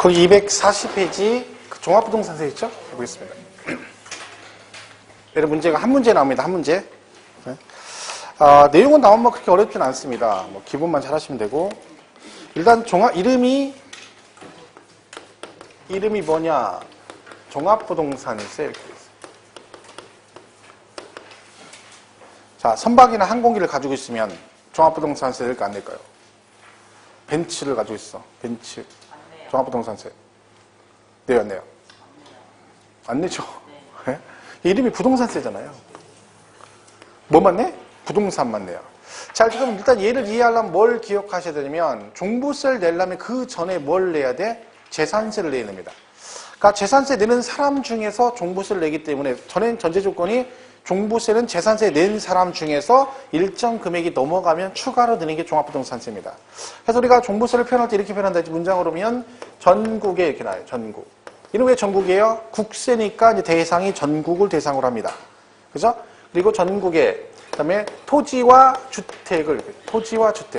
거기 240페이지 그 종합부동산세 있죠? 해보겠습니다. 여러 문제가 한 문제 나옵니다. 한 문제. 네. 내용은 나오면 뭐 그렇게 어렵진 않습니다. 뭐 기본만 잘 하시면 되고. 일단 이름이 뭐냐? 종합부동산세 이렇게 돼 있어요. 자, 선박이나 항공기를 가지고 있으면 종합부동산세 낼까 안 낼까요? 벤츠를 가지고 있어. 벤츠. 종합부동산세. 내요, 안 내요? 안 내죠. 네. 이름이 부동산세잖아요. 뭐만 내? 부동산만 내요. 자, 지금 일단 얘를 이해하려면 뭘 기억하셔야 되냐면 종부세를 내려면 그 전에 뭘 내야 돼? 재산세를 내야 됩니다. 그러니까 재산세 내는 사람 중에서 종부세를 내기 때문에 전제 조건이 종부세는 재산세 낸 사람 중에서 일정 금액이 넘어가면 추가로 드는 게 종합부동산세입니다. 그래서 우리가 종부세를 표현할 때 이렇게 표현한다. 문장으로 보면 전국에 이렇게 나와요. 전국. 이는 왜 전국이에요? 국세니까 이제 대상이 전국을 대상으로 합니다. 그죠? 그리고 전국에 그다음에 토지와 주택.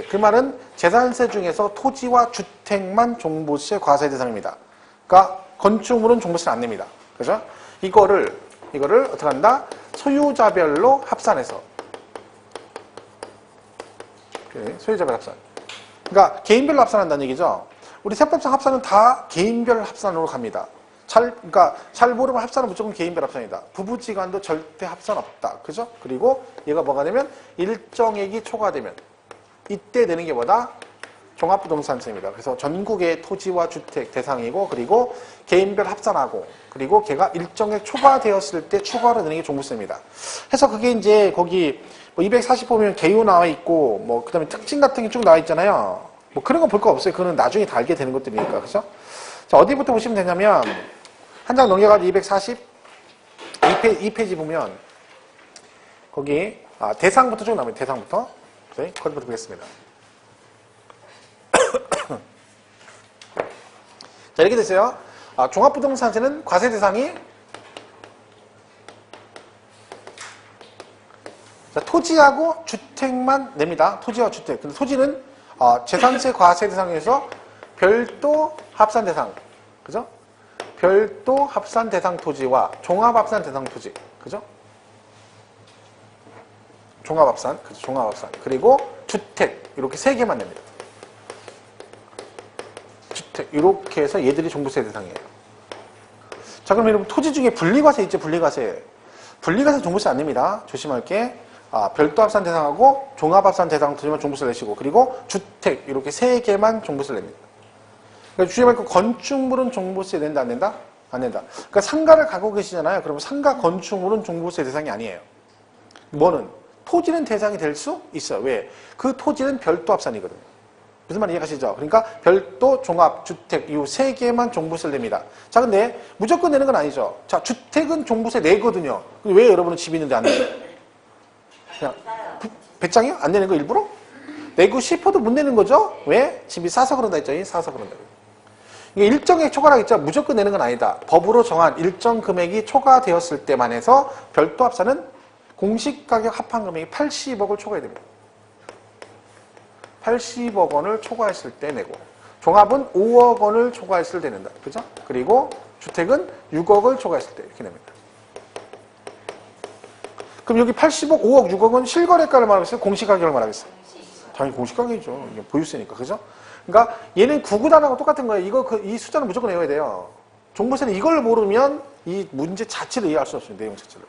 그 말은 재산세 중에서 토지와 주택만 종부세 과세 대상입니다. 그러니까 건축물은 종부세를 안 냅니다. 그죠? 이거를 어떻게 한다? 소유자별로 합산해서. 소유자별 합산. 그러니까 개인별로 합산한다는 얘기죠. 우리 세법상 합산은 다 개인별 합산으로 갑니다. 그러니까 잘 모르면 합산은 무조건 개인별 합산이다. 부부지간도 절대 합산 없다. 그죠? 그리고 얘가 뭐가 되면 일정액이 초과되면 이때 되는 게 뭐다? 종합부동산세입니다. 그래서 전국의 토지와 주택 대상이고 그리고 개인별 합산하고 그리고 걔가 일정액 초과되었을 때 추가로 되는 게 종부세입니다. 해서 그게 이제 거기 뭐 240 보면 개요 나와 있고 뭐 그다음에 특징 같은 게 쭉 나와 있잖아요. 뭐 그런 거 볼 거 없어요. 그거는 나중에 다 알게 되는 것들이니까. 그죠? 자, 어디부터 보시면 되냐면 한 장 넘겨가지고 242페이지 보면 거기 대상부터 쭉 나옵니다. 대상부터. 네, 거기부터 보겠습니다. 자, 이렇게 됐어요. 종합부동산세는 과세 대상이 자, 토지하고 주택만 냅니다. 토지와 주택. 근데 토지는 재산세 과세 대상에서 별도 합산 대상. 그죠? 별도 합산 대상 토지와 종합 합산 대상 토지. 그죠? 종합 합산. 그죠? 종합 합산. 그리고 주택. 이렇게 세 개만 냅니다. 주택. 이렇게 해서 얘들이 종부세 대상이에요. 자, 그럼 여러분 토지 중에 분리과세 있죠? 분리과세. 분리과세 종부세 안 냅니다. 조심할 게 별도 합산 대상하고 종합 합산 대상 토지만 종부세를 내시고 그리고 주택 이렇게 세 개만 종부세를 냅니다. 그러니까 주의할 거 건축물은 종부세 낸다 안 낸다? 안 낸다. 그러니까 상가를 갖고 계시잖아요. 그러면 상가 건축물은 종부세 대상이 아니에요. 뭐는? 토지는 대상이 될 수 있어요. 왜? 그 토지는 별도 합산이거든요. 무슨 말인지 이해가시죠? 그러니까 별도, 종합, 주택 이 세 개만 종부세를 냅니다. 자, 근데 무조건 내는 건 아니죠. 자, 주택은 종부세 내거든요. 왜 여러분은 집 있는데 안 내요? 그냥 배짱이요? 안 내는 거 일부러? 내고 싶어도 못 내는 거죠? 왜? 집이 싸서 그런다 했죠? 싸서 그런다. 이게 일정액 초과라고 했죠? 무조건 내는 건 아니다. 법으로 정한 일정 금액이 초과되었을 때만 해서 별도 합산은 공시가격 합한 금액이 80억을 초과해야 됩니다. 80억 원을 초과했을 때 내고 종합은 5억 원을 초과했을 때 낸다. 그죠? 그리고 주택은 6억을 초과했을 때 이렇게 냅니다. 그럼 여기 80억, 5억, 6억은 실거래가를 말하겠어요? 공시가격을 말하겠어요? 당연히 공시가격이죠. 이게 보유세니까. 그죠? 그러니까 얘는 구구단하고 똑같은 거예요. 이 숫자는 무조건 외워야 돼요. 종부세는 이걸 모르면 이 문제 자체를 이해할 수 없어요. 내용 자체를.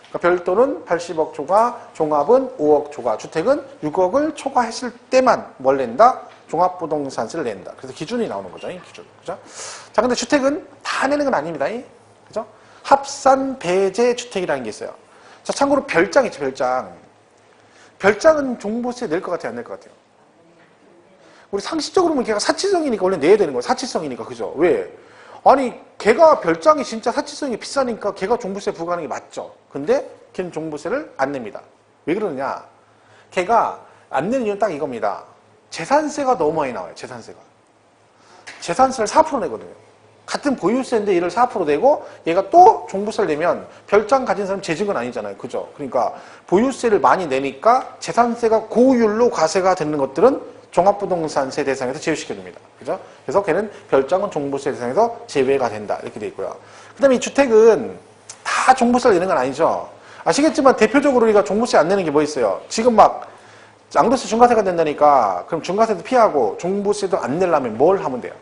그러니까 별도는 80억 초과, 종합은 5억 초과, 주택은 6억을 초과했을 때만 뭘 낸다? 종합부동산세를 낸다. 그래서 기준이 나오는 거죠. 이 기준. 그죠? 자, 근데 주택은 다 내는 건 아닙니다. 그죠? 합산 배제 주택이라는 게 있어요. 자, 참고로 별장 있죠, 별장. 별장은 종부세 낼 것 같아요, 안 낼 것 같아요? 우리 상식적으로 보면 걔가 사치성이니까 원래 내야 되는 거예요. 사치성이니까. 그죠? 왜? 아니, 걔가 별장이 진짜 사치성이 비싸니까 걔가 종부세 부과하는 게 맞죠. 근데 걔는 종부세를 안 냅니다. 왜 그러느냐? 걔가 안 내는 이유는 딱 이겁니다. 재산세가 너무 많이 나와요, 재산세가. 재산세를 4% 내거든요. 같은 보유세인데 얘를 4% 내고 얘가 또 종부세를 내면 별장 가진 사람 재직은 아니잖아요. 그죠? 그러니까 보유세를 많이 내니까 재산세가 고율로 과세가 되는 것들은 종합부동산세 대상에서 제외시켜줍니다. 그죠? 그래서 걔는 별장은 종부세 대상에서 제외가 된다. 이렇게 돼 있고요. 그 다음에 이 주택은 다 종부세를 내는 건 아니죠. 아시겠지만 대표적으로 우리가 종부세 안 내는 게 뭐 있어요? 지금 막 양도세 중과세가 된다니까 그럼 중과세도 피하고 종부세도 안 내려면 뭘 하면 돼요?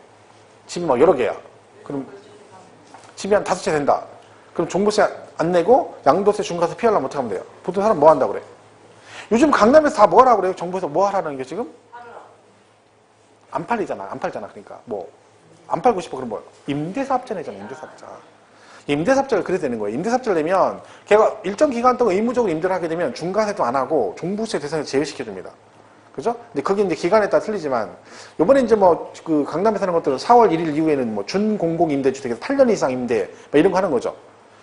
집이 막 여러 개야. 그럼 집이 한 5채 된다. 그럼 종부세 안 내고 양도세 중과세 피하려면 어떻게 하면 돼요? 보통 사람 뭐 한다고 그래? 요즘 강남에서 다 뭐 하라고 그래요? 정부에서 뭐 하라는 게 지금? 안 팔리잖아. 안 팔잖아. 그러니까 뭐 안 팔고 싶어 그럼 뭐예요? 임대사업자 내잖아. 임대사업자. 임대사업자를 그래야 되는 거예요. 임대사업자를 내면 걔가 일정 기간 동안 의무적으로 임대를 하게 되면 중과세도 안 하고 종부세 대상에서 제외시켜줍니다. 그죠? 근데 그게 이제 기간에 따라 틀리지만 요번에 이제 뭐 그 강남에 사는 것들은 4월 1일 이후에는 뭐 준공공 임대주택에서 8년 이상 임대 뭐 이런 거 하는 거죠.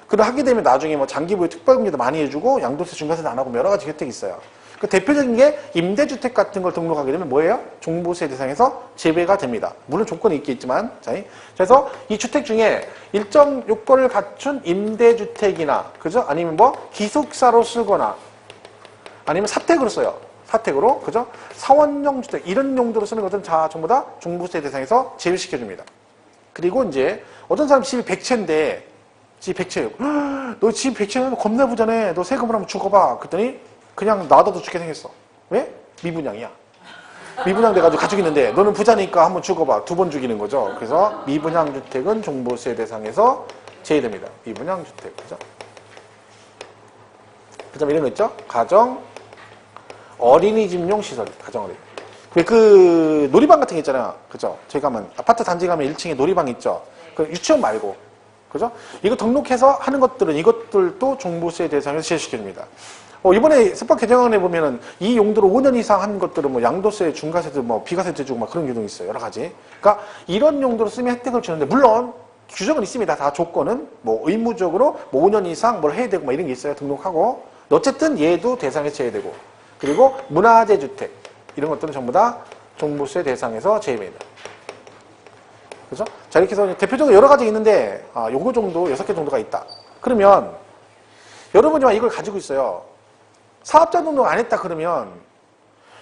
그걸 하게 되면 나중에 뭐 장기부의 특별금리도 많이 해주고 양도세 중과세도 안 하고 여러 가지 혜택이 있어요. 그 대표적인 게 임대주택 같은 걸 등록하게 되면 뭐예요? 종부세 대상에서 제외가 됩니다. 물론 조건이 있겠지만. 자, 그래서 이 주택 중에 일정 요건을 갖춘 임대주택이나, 그죠? 아니면 뭐 기숙사로 쓰거나, 아니면 사택으로 써요. 사택으로, 그죠? 사원용 주택, 이런 용도로 쓰는 것들은 다 전부 다 종부세 대상에서 제외시켜줍니다. 그리고 이제 어떤 사람 집이 100채인데, 집 100채예요. 너 집 100채면 겁나 부자네. 너 세금을 한번 죽어봐. 그랬더니 그냥 놔둬도 죽게 생겼어. 왜? 미분양이야. 미분양 돼가지고 가지고 있는데 너는 부자니까 한번 죽어봐. 2번 죽이는 거죠. 그래서 미분양 주택은 종부세 대상에서 제외됩니다. 미분양 주택. 그죠? 그 다음에 이런 거 있죠? 가정 어린이집용 시설. 가정 어린이. 그 놀이방 같은 게 있잖아요. 그죠? 저희 가면 아파트 단지 가면 1층에 놀이방 있죠. 그 유치원 말고. 그죠? 이거 등록해서 하는 것들은 이것들도 종부세 대상에서 제외시켜줍니다. 이번에 세법 개정안에 보면은 이 용도로 5년 이상 한 것들은 뭐 양도세, 중과세도 뭐 비과세도 주고 막 그런 규정이 있어요. 여러 가지. 그러니까 이런 용도로 쓰면 혜택을 주는데 물론 규정은 있습니다. 다 조건은 뭐 의무적으로 뭐 5년 이상 뭘 해야 되고 막 이런 게 있어요. 등록하고. 어쨌든 얘도 대상에서 제외되고. 그리고 문화재 주택 이런 것들은 전부 다 종부세 대상에서 제외됩니다. 그죠? 자, 이렇게 해서 대표적으로 여러 가지 있는데 요거 정도 6개 정도가 있다. 그러면 여러분이 이걸 가지고 있어요. 사업자 등록 안 했다 그러면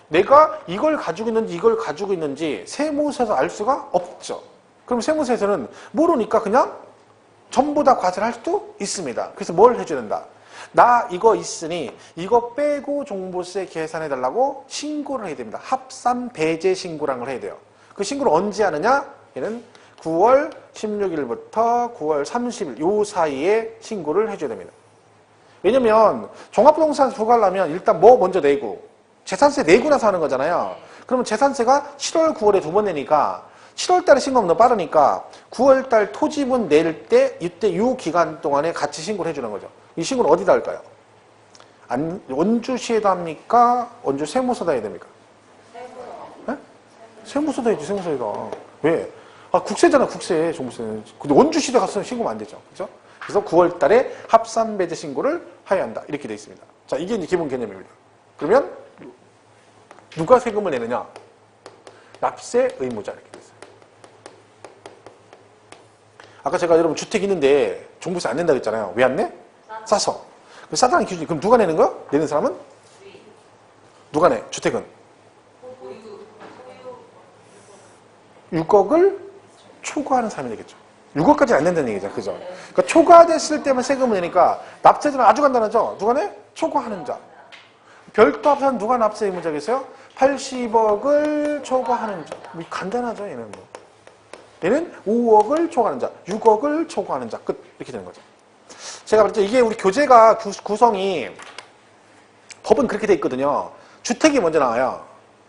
내가 이걸 가지고 있는지 이걸 가지고 있는지 세무서에서 알 수가 없죠. 그럼 세무서에서는 모르니까 그냥 전부 다 과세를 할 수도 있습니다. 그래서 뭘 해줘야 된다? 나 이거 있으니 이거 빼고 종부세 계산해달라고 신고를 해야 됩니다. 합산 배제 신고라는 걸 해야 돼요. 그 신고를 언제 하느냐? 얘는 9월 16일부터 9월 30일 요 사이에 신고를 해줘야 됩니다. 왜냐면 종합부동산 부과하려면 일단 뭐 먼저 내고 재산세 내고 나서 하는 거잖아요. 그러면 재산세가 7월 9월에 2번 내니까 7월 달에 신고하면 더 빠르니까 9월 달 토지분 낼 때 이때 요 기간 동안에 같이 신고를 해주는 거죠. 이 신고는 어디다 할까요? 원주시에다 합니까? 원주 세무서다 해야 됩니까? 네? 세무서다 해야지. 세무서에다. 왜? 국세잖아. 국세. 종부세는. 근데 원주시에 가서 신고하면 안 되죠. 그죠? 그래서 9월 달에 합산 배제 신고를 해야 한다. 이렇게 되어 있습니다. 자, 이게 이제 기본 개념입니다. 그러면 누가 세금을 내느냐? 납세 의무자 이렇게 되어 있어요. 아까 제가 여러분 주택 있는데 종부세 안 낸다고 했잖아요. 왜 안 내? 싸서. 싸다는 기준이 그럼 누가 내는 거야? 내는 사람은? 누가 내? 주택은? 6억을 초과하는 사람이 되겠죠. 6억까지는 안 된다는 얘기죠. 그죠? 그러니까 초과됐을 때만 세금을 내니까 납세자는 아주 간단하죠. 누가 내? 초과하는 자. 별도 합산 누가 납세 의무자겠어요? 80억을 초과하는 자. 간단하죠. 얘는 뭐. 얘는 5억을 초과하는 자, 6억을 초과하는 자. 끝. 이렇게 되는 거죠. 제가 말했죠. 이게 우리 교재가 구성이 법은 그렇게 돼 있거든요. 주택이 먼저 나와요.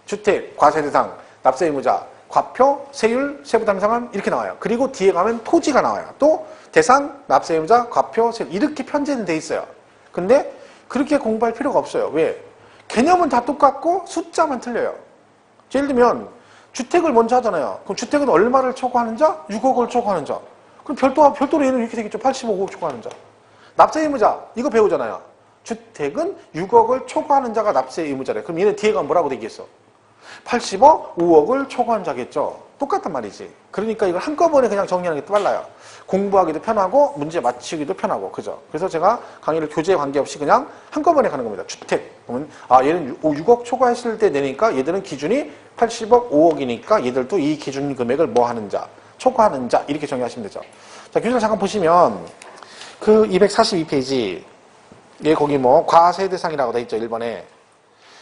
주택, 과세 대상, 납세 의무자, 과표, 세율, 세부담상환 이렇게 나와요. 그리고 뒤에 가면 토지가 나와요. 또 대상, 납세 의무자, 과표, 세율 이렇게 편제는 돼 있어요. 근데 그렇게 공부할 필요가 없어요. 왜? 개념은 다 똑같고 숫자만 틀려요. 예를 들면 주택을 먼저 하잖아요. 그럼 주택은 얼마를 초과하는 자? 6억을 초과하는 자. 그럼 별도로 얘는 이렇게 되겠죠. 85억 초과하는 자. 납세 의무자 이거 배우잖아요. 주택은 6억을 초과하는 자가 납세 의무자래. 그럼 얘는 뒤에 가면 뭐라고 되겠어? 80억, 5억을 초과한 자겠죠. 똑같단 말이지. 그러니까 이걸 한꺼번에 그냥 정리하는 게 빨라요. 공부하기도 편하고 문제 맞추기도 편하고 그죠. 그래서 제가 강의를 교재에 관계없이 그냥 한꺼번에 가는 겁니다. 주택 보면 얘는 6억 초과했을 때 내니까 얘들은 기준이 80억, 5억이니까 얘들도 이 기준 금액을 뭐 하는 자, 초과하는 자 이렇게 정리하시면 되죠. 자, 교재를 잠깐 보시면 그 242페이지 예, 거기 뭐 과세 대상이라고 돼 있죠. 1번에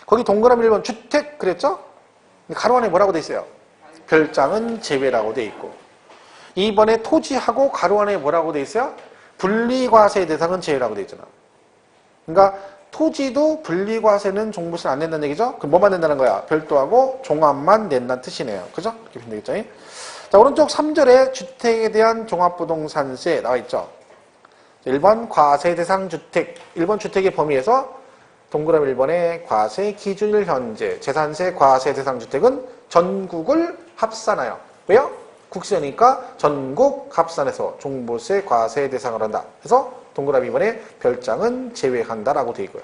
거기 동그라미 1번 주택 그랬죠? 가로 안에 뭐라고 돼 있어요? 별장은 제외라고 돼 있고 2번에 토지하고 가로 안에 뭐라고 돼 있어요? 분리과세 대상은 제외라고 돼 있잖아. 그러니까 토지도 분리과세는 종부세는 안 낸다는 얘기죠? 그럼 뭐만 낸다는 거야? 별도하고 종합만 낸다는 뜻이네요. 그죠? 이렇게 보면 되겠죠? 자, 오른쪽 3절에 주택에 대한 종합부동산세 나와 있죠? 1번 과세 대상 주택, 1번 주택의 범위에서 동그라미 1번에 과세 기준일 현재 재산세 과세 대상 주택은 전국을 합산하여 왜요? 국세니까 전국 합산해서 종부세 과세 대상을 한다. 그래서 동그라미 2번에 별장은 제외한다라고 되어 있고요.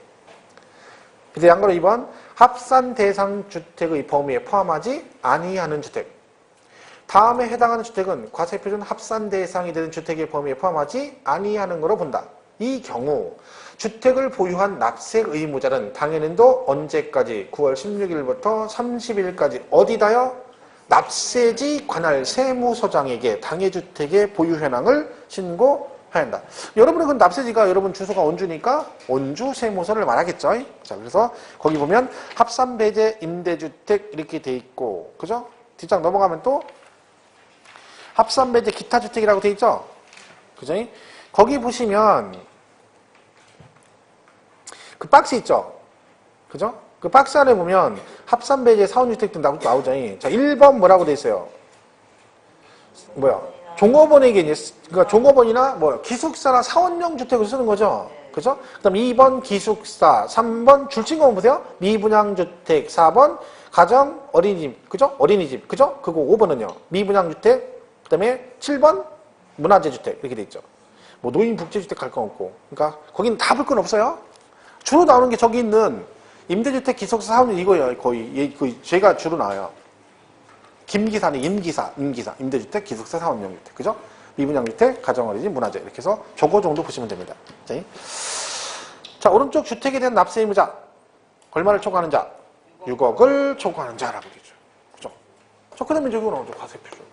이제 양거로 2번 합산 대상 주택의 범위에 포함하지 아니하는 주택. 다음에 해당하는 주택은 과세 표준 합산 대상이 되는 주택의 범위에 포함하지 아니하는 거로 본다. 이 경우 주택을 보유한 납세 의무자는 당해년도 언제까지? 9월 16일부터 30일까지 어디다요? 납세지 관할 세무서장에게 당해주택의 보유 현황을 신고해야 한다. 여러분의 그 납세지가 여러분 주소가 원주니까 원주 세무서를 말하겠죠. 자, 그래서 거기 보면 합산배제 임대주택 이렇게 돼 있고, 그죠? 뒷장 넘어가면 또 합산배제 기타주택이라고 돼 있죠. 그죠? 거기 보시면 그 박스 있죠. 그죠? 그 박스 안에 보면 합산배제 사원주택도 나오죠. 자, 1번 뭐라고 돼 있어요? 뭐야? 종업원에게 그러니까 종업원이나 뭐 기숙사나 사원용 주택을 쓰는 거죠. 그죠? 그다음 2번 기숙사, 3번 줄친거 보세요. 미분양주택, 4번 가정 어린이집, 그죠? 어린이집, 그죠? 그거 5번은요. 미분양주택, 그다음에 7번 문화재주택 이렇게 돼 있죠. 뭐 노인복지주택 갈 건 없고. 그러니까 거긴 다 볼 건 없어요. 주로 나오는 게 저기 있는 임대주택 기숙사 사원이 이거예요. 거의 제가 주로 나와요. 김기사는 임기사, 임대주택 기숙사 사원용주택, 그죠? 미분양주택, 가정어린이집, 문화재 이렇게 해서 저거 정도 보시면 됩니다. 자, 오른쪽 주택에 대한 납세 의무자 얼마를 초과하는 자? 6억을 초과하는 자라고 되죠. 그죠? 저 그다음에 저기 나오죠. 과세 표준.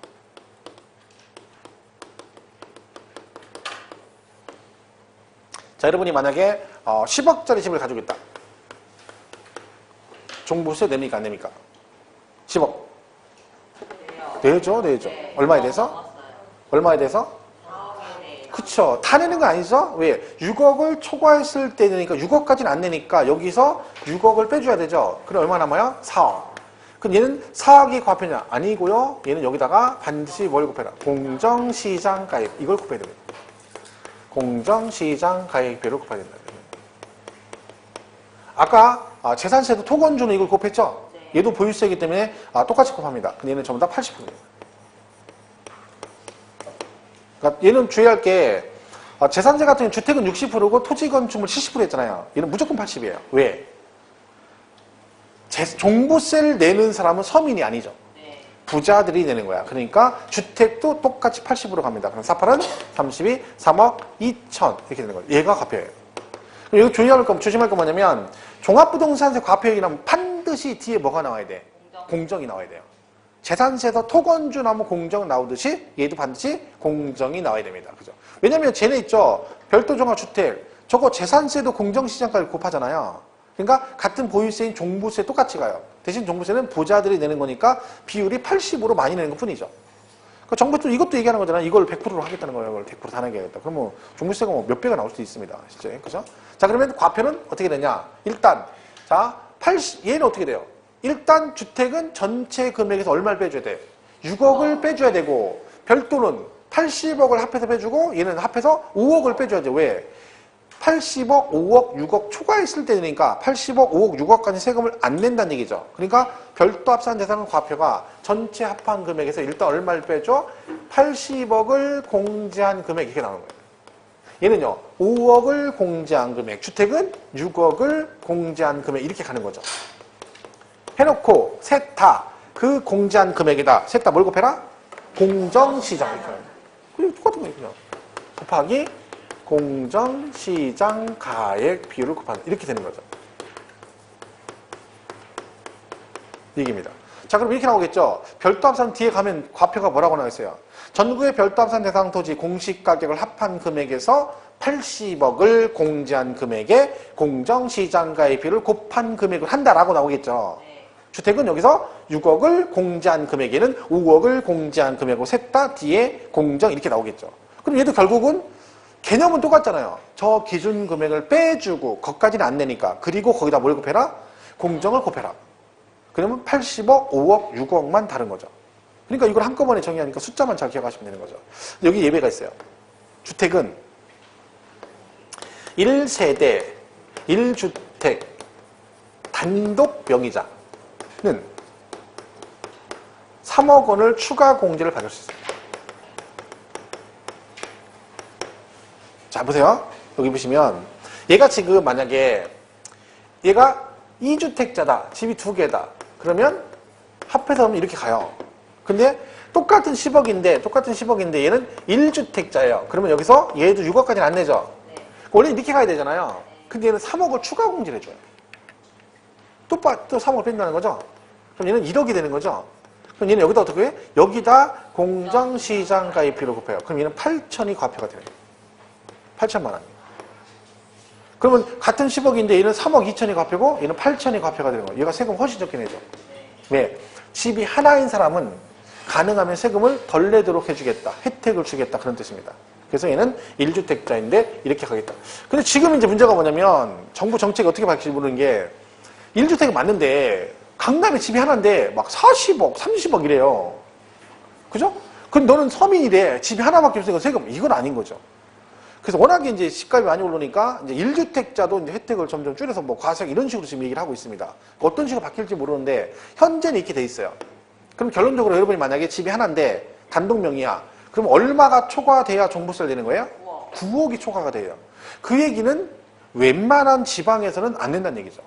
자, 여러분이 만약에 10억짜리 집을 가지고 있다. 종부세 냅니까 안 냅니까? 10억. 내죠. 얼마에 대해서? 얼마에 대해서? 그쵸. 다 내는 거 아니죠? 왜? 6억을 초과했을 때 내니까 6억까지는 안 내니까 여기서 6억을 빼줘야 되죠. 그럼 얼마 남아요? 4억. 그럼 얘는 4억이 과표냐? 아니고요. 얘는 여기다가 반드시 뭘 곱해라? 공정시장 가액. 이걸 곱해야 됩니다. 공정시장 가액비를 곱해야 된다. 아까 재산세도 토건주는 이걸 곱했죠? 얘도 보유세이기 때문에 똑같이 곱합니다. 근데 얘는 전부 다 80%예요. 그러니까 얘는 주의할 게 재산세 같은 경우는 주택은 60%고 토지 건축물 70% 했잖아요. 얘는 무조건 80이에요. 왜? 종부세를 내는 사람은 서민이 아니죠. 부자들이 내는 거야. 그러니까 주택도 똑같이 80으로 갑니다. 그럼 4,8은 32, 3억 2천 이렇게 되는 거예요. 얘가 과표예요. 그럼 여기 조심할 건 뭐냐면 종합부동산세 과표액이라면 반드시 뒤에 뭐가 나와야 돼? 공정이 나와야 돼요. 재산세에서 토건주 나오면 공정 나오듯이 얘도 반드시 공정이 나와야 됩니다. 그죠? 왜냐면 쟤네 있죠. 별도 종합주택. 저거 재산세도 공정시장까지 곱하잖아요. 그러니까 같은 보유세인 종부세 똑같이 가요. 대신 종부세는 부자들이 내는 거니까 비율이 80으로 많이 내는 것 뿐이죠. 그러니까 정부도 이것도 얘기하는 거잖아요. 이걸 100%로 하겠다는 거예요. 이걸 100% 다 내겠다. 그럼 뭐 종부세가 뭐 몇 배가 나올 수도 있습니다. 실제. 그죠? 자, 그러면 과표는 어떻게 되냐? 일단, 자, 얘는 어떻게 돼요? 일단 주택은 전체 금액에서 얼마를 빼줘야 돼? 6억을 빼줘야 되고, 별도는 80억을 합해서 빼주고, 얘는 합해서 5억을 빼줘야 돼. 왜? 80억, 5억, 6억 초과했을 때 되니까 80억, 5억, 6억까지 세금을 안 낸다는 얘기죠. 그러니까 별도 합산 대상은 과표가 전체 합한 금액에서 일단 얼마를 빼줘? 80억을 공제한 금액 이렇게 나오는 거예요. 얘는요. 5억을 공제한 금액, 주택은 6억을 공제한 금액 이렇게 가는 거죠. 해놓고 셋 다 그 공제한 금액에다 셋 다 뭘 곱해라? 공정시장. 그리고 똑같은 거예요. 그냥 곱하기 공정시장 가액 비율을 곱하는 이렇게 되는 거죠. 얘기입니다. 자, 그럼 이렇게 나오겠죠. 별도 합산 뒤에 가면 과표가 뭐라고 나와있어요? 전국의 별도 합산 대상 토지 공시가격을 합한 금액에서 80억을 공제한 금액에 공정시장가의 비율을 곱한 금액을 한다라고 나오겠죠. 주택은 여기서 6억을 공제한 금액에는 5억을 공제한 금액으로 셋 다 뒤에 공정 이렇게 나오겠죠. 그럼 얘도 결국은 개념은 똑같잖아요. 저 기준 금액을 빼주고 거기까지는 안 내니까 그리고 거기다 뭘 곱해라? 공정을 곱해라. 그러면 80억, 5억, 6억만 다른 거죠. 그러니까 이걸 한꺼번에 정의하니까 숫자만 잘 기억하시면 되는 거죠. 여기 예외가 있어요. 주택은 1세대, 1주택, 단독 명의자는 3억 원을 추가 공제를 받을 수 있습니다. 자, 보세요. 여기 보시면 얘가 지금 만약에 얘가 2주택자다. 집이 2개다. 그러면 합해서 하면 이렇게 가요. 근데 똑같은 10억인데 얘는 1주택자예요. 그러면 여기서 얘도 6억까지는 안 내죠. 원래 이렇게 가야 되잖아요. 근데 얘는 3억을 추가 공제를 해줘요. 또 3억을 뺀다는 거죠. 그럼 얘는 1억이 되는 거죠. 그럼 얘는 여기다 어떻게 해? 여기다 공정시장가입비를 곱해요. 그럼 얘는 8천이 과표가 돼요. 8천만 원. 그러면 같은 10억인데 얘는 3억 2천이 과표고 얘는 8천이 과표가 되는 거예요. 얘가 세금 훨씬 적게 내죠. 왜? 집이 하나인 사람은 가능하면 세금을 덜 내도록 해주겠다. 혜택을 주겠다. 그런 뜻입니다. 그래서 얘는 1주택자인데 이렇게 가겠다. 근데 지금 이제 문제가 뭐냐면 정부 정책이 어떻게 바뀔지 모르는 게 1주택이 맞는데 강남에 집이 하나인데 막 40억, 30억 이래요. 그죠? 근데 너는 서민이래. 집이 하나밖에 없으니까 세금 이건 아닌 거죠. 그래서 워낙에 이제 집값이 많이 오르니까 이제 1주택자도 이제 혜택을 점점 줄여서 뭐 과세가 이런 식으로 지금 얘기를 하고 있습니다. 어떤 식으로 바뀔지 모르는데 현재는 이렇게 돼 있어요. 그럼 결론적으로 여러분이 만약에 집이 하나인데 단독 명의야. 그럼 얼마가 초과돼야 종부세를 내는 거예요? 9억이 초과가 돼요. 그 얘기는 웬만한 지방에서는 안 낸다는 얘기죠.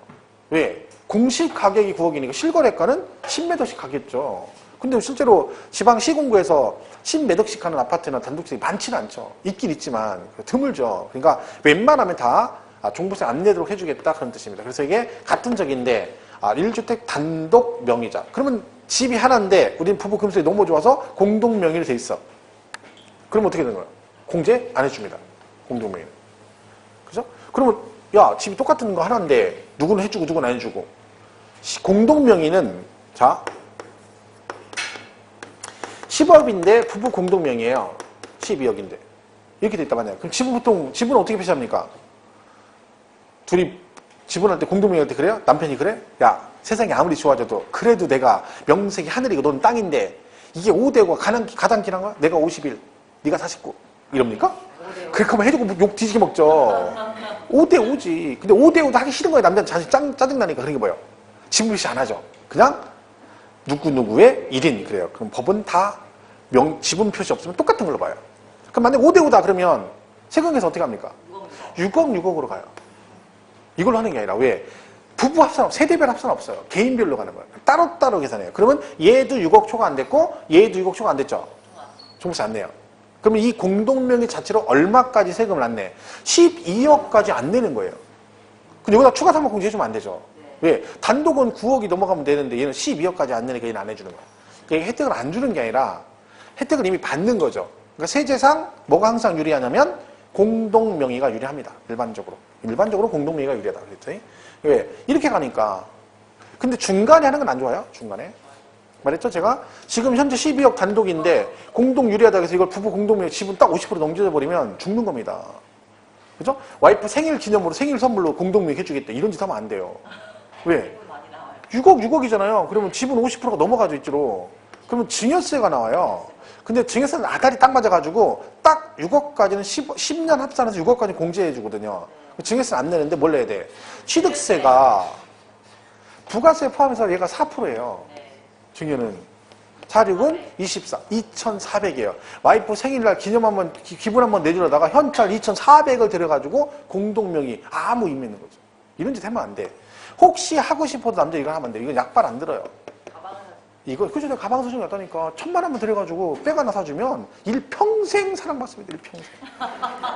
왜? 공시 가격이 9억이니까 실거래가는 10몇 억씩 가겠죠. 근데 실제로 지방 시군구에서 10몇 억씩 하는 아파트나 단독주택이 많지는 않죠. 있긴 있지만 드물죠. 그러니까 웬만하면 다 종부세 안 내도록 해주겠다 그런 뜻입니다. 그래서 이게 같은 적인데 1주택 단독 명의자. 그러면 집이 하나인데 우리는 부부 금술이 너무 좋아서 공동 명의로 돼 있어. 그럼 어떻게 되는 거예요? 공제 안 해줍니다. 공동 명의는. 그죠? 그러면 야 집이 똑같은 거 하나인데 누구는 해주고 누구는 안 해주고. 공동 명의는 자 10억인데 부부 공동 명의예요. 12억인데 이렇게 돼 있단 말이에요. 그럼 집은 어떻게 표시합니까? 둘이 지분할 때 공동 명의할 때 그래요? 남편이 그래? 야 세상이 아무리 좋아져도 그래도 내가 명색이 하늘이고 넌 땅인데 이게 5대5가 가당키란 거야? 내가 51, 네가 49 이럽니까? 그렇게 하면 해주고 욕 뒤지게 먹죠. 5대5지. 근데 5대5도 하기 싫은 거예요. 남자는 자식 짜증나니까. 그런 게 뭐예요? 지분 표시 안 하죠. 그냥 누구누구의 1인 그래요. 그럼 법은 다 지분 표시 없으면 똑같은 걸로 봐요. 그럼 만약에 5대5다 그러면 세금에서 어떻게 합니까? 6억으로 가요. 이걸로 하는 게 아니라 왜? 부부 합산, 세대별 합산 없어요. 개인별로 가는 거예요. 따로따로 계산해요. 그러면 얘도 6억 초과 안 됐고 얘도 6억 초과 안 됐죠? 종부세 안 내요. 그러면 이 공동명의 자체로 얼마까지 세금을 안 내? 12억까지 안 내는 거예요. 근데 여기다 추가 3억 공제해주면 안 되죠. 왜? 단독은 9억이 넘어가면 되는데 얘는 12억까지 안 내니까 얘는 안 해주는 거야. 그러니까 혜택을 안 주는 게 아니라 혜택을 이미 받는 거죠. 그러니까 세제상 뭐가 항상 유리하냐면 공동명의가 유리합니다. 일반적으로 공동명의가 유리하다 그랬더니 왜? 이렇게 가니까. 근데 중간에 하는 건 안 좋아요. 중간에. 말했죠? 제가 지금 현재 12억 단독인데 공동 유리하다 해서 이걸 부부 공동명의 지분 딱 50% 넘겨져 버리면 죽는 겁니다. 그죠? 와이프 생일 기념으로 생일 선물로 공동명의 해주겠다. 이런 짓 하면 안 돼요. 왜? 6억이잖아요. 그러면 지분 50%가 넘어가죠, 있지로. 그러면 증여세가 나와요. 근데 증여세는 아다리 딱 맞아가지고 딱 6억까지는 10년 합산해서 6억까지 공제해주거든요. 증여세는 안 내는데 뭘 내야 돼? 취득세가 부가세 포함해서 얘가 4%예요. 증여는. 4,6은 24, 2,400이에요. 와이프 생일날 기념 한번, 기분 한번 내주려다가 현찰 2,400을 들여가지고 공동명의 아무 의미 있는 거죠. 이런 짓 하면 안 돼. 혹시 하고 싶어도 남자 이거 하면 안 돼. 이건 약발 안 들어요. 이거 그죠? 내가 가방 사주는 게 낫다니까. 1,000만 원만 들여가지고 백 하나 사주면 일평생 사랑받습니다. 일평생.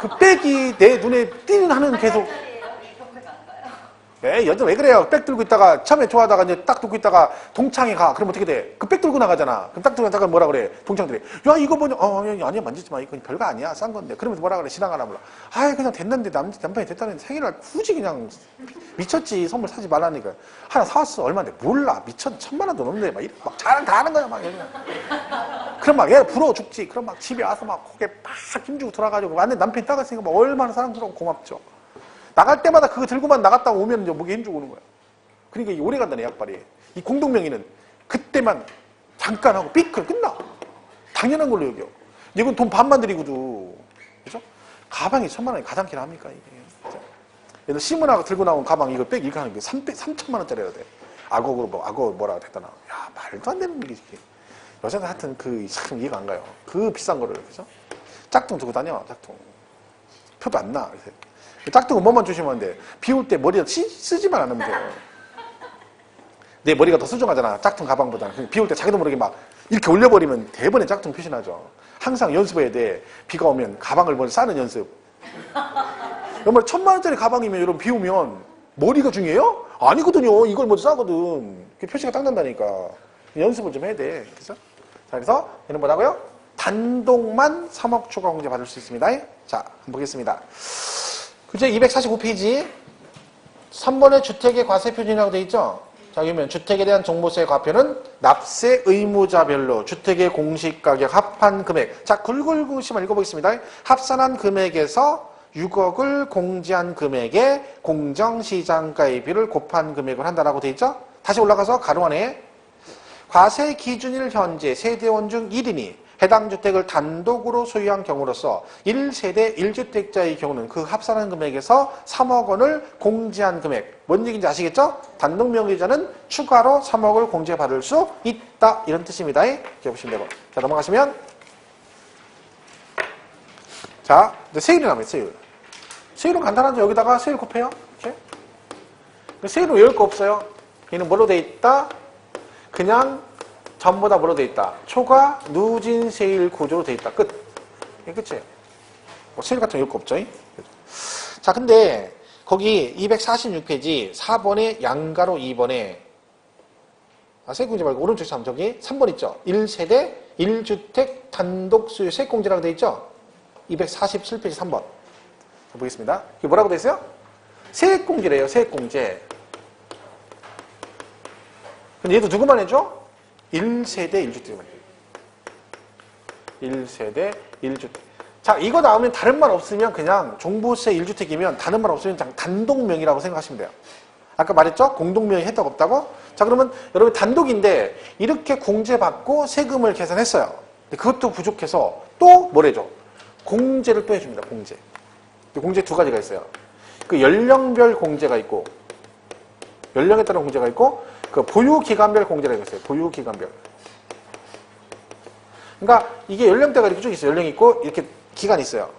그 백이 내 눈에 띄는 하는 계속. 에이, 여자 왜 그래요? 백 들고 있다가 처음에 좋아하다가 이제 딱 듣고 있다가 동창회 가. 그럼 어떻게 돼? 그 백 들고 나가잖아. 그럼 딱 들고 나가다가 뭐라 그래? 동창들이. 야, 이거 뭐냐? 아니야, 만지지 마. 이건 별거 아니야. 싼 건데. 그러면서 뭐라 그래? 지나가나 몰라. 아이, 그냥 됐는데 남편이 됐다는 생일날 굳이 그냥 미쳤지. 선물 사지 말라니까. 하나 사왔어. 얼마인데? 몰라. 1,000만 원도 넘는데. 막 자랑 다 하는 거야. 막. 그럼 막 얘 부러워 죽지. 그럼 막 집에 와서 막 고개 팍 힘주고 돌아가지고 완전 남편이 따갔으니까 막 얼마나 사랑스러워 고맙죠. 나갈 때마다 그거 들고만 나갔다 오면 이제 목에 힘주고 오는 거야. 그러니까 이 오래 간다네, 약발이. 이 공동명의는 그때만 잠깐 하고 삐끗 끝나. 당연한 걸로 여겨. 이건 돈 반만 들이고도. 그죠? 가방이 1,000만 원이 가장길 합니까, 이게. 얘들 시문화가 들고 나온 가방 이거 백 이렇게 하는 게 3,000만 원짜리라 돼. 악어로 악어 뭐라 했다나. 야, 말도 안 되는 얘기지. 여자들 하여튼 참 이해가 안 가요. 그 비싼 거를. 그죠? 짝퉁 들고 다녀, 짝퉁. 표도 안 나. 짝퉁은 뭐만 조심하면 돼. 비 올 때 머리에 쓰지만 않으면 돼요. 내 머리가 더 수정하잖아. 짝퉁 가방보다. 비 올 때 자기도 모르게 막 이렇게 올려버리면 대번에 짝퉁 표시나죠. 항상 연습해야 돼. 비가 오면 가방을 먼저 싸는 연습. 정말 1,000만 원짜리 가방이면 여러분 비 오면 머리가 중요해요? 아니거든요. 이걸 먼저 싸거든. 표시가 딱 난다니까. 연습을 좀 해야 돼. 그래서 자, 그래서 얘는 뭐라고요? 단독만 3억 초과 공제 받을 수 있습니다. 자, 한번 보겠습니다. 그죠? 245페이지 3번에 주택의 과세 표준이라고 되어 있죠? 자, 그러면 주택에 대한 종부세 과표는 납세 의무자별로 주택의 공시가격 합한 금액. 자, 굵글그시만 읽어보겠습니다. 합산한 금액에서 6억을 공제한 금액에 공정시장가액비를 곱한 금액을 한다라고 되어 있죠? 다시 올라가서 가로 안에 과세 기준일 현재 세대원 중 1인이 해당 주택을 단독으로 소유한 경우로서 1세대 1주택자의 경우는 그 합산한 금액에서 3억 원을 공제한 금액. 뭔 얘기인지 아시겠죠? 단독 명의자는 추가로 3억을 공제받을 수 있다. 이런 뜻입니다. 이렇게 보시면 되고. 자, 넘어가시면. 자, 이제 세율이 나옵니다. 세율. 세율은 간단하죠. 여기다가 세율 곱해요. 이렇게. 세율은 외울 거 없어요. 얘는 뭐로 돼 있다? 그냥 전부 다 뭐로 돼 있다? 초과 누진 세율 구조로 돼 있다. 끝. 이게 끝이에요. 뭐 세율 같은 거 외울 거 없죠? 자, 근데 거기 246페이지 4번에 양가로 2번에 세액공제 말고 오른쪽 참 저기 3번 있죠? 1세대 1주택 단독 수요 세액공제라고 돼 있죠? 247페이지 3번. 보겠습니다. 이게 뭐라고 돼 있어요? 세액공제래요. 세액공제. 근데 얘도 누구만 해줘? 1세대 1주택만 해줘. 1세대 1주택. 자, 이거 나오면 다른 말 없으면 그냥 종부세 1주택이면 다른 말 없으면 단독명의라고 생각하시면 돼요. 아까 말했죠? 공동명의 혜택 없다고? 자, 그러면 여러분 단독인데 이렇게 공제받고 세금을 계산했어요. 근데 그것도 부족해서 또 뭘 해줘? 공제를 또 해줍니다. 공제. 공제 두 가지가 있어요. 그 연령별 공제가 있고 연령에 따른 공제가 있고 그 보유기간별 공제라고 있어요. 보유기간별. 그러니까 이게 연령대가 이렇게 쭉 있어요. 연령이 있고 이렇게 기간이 있어요.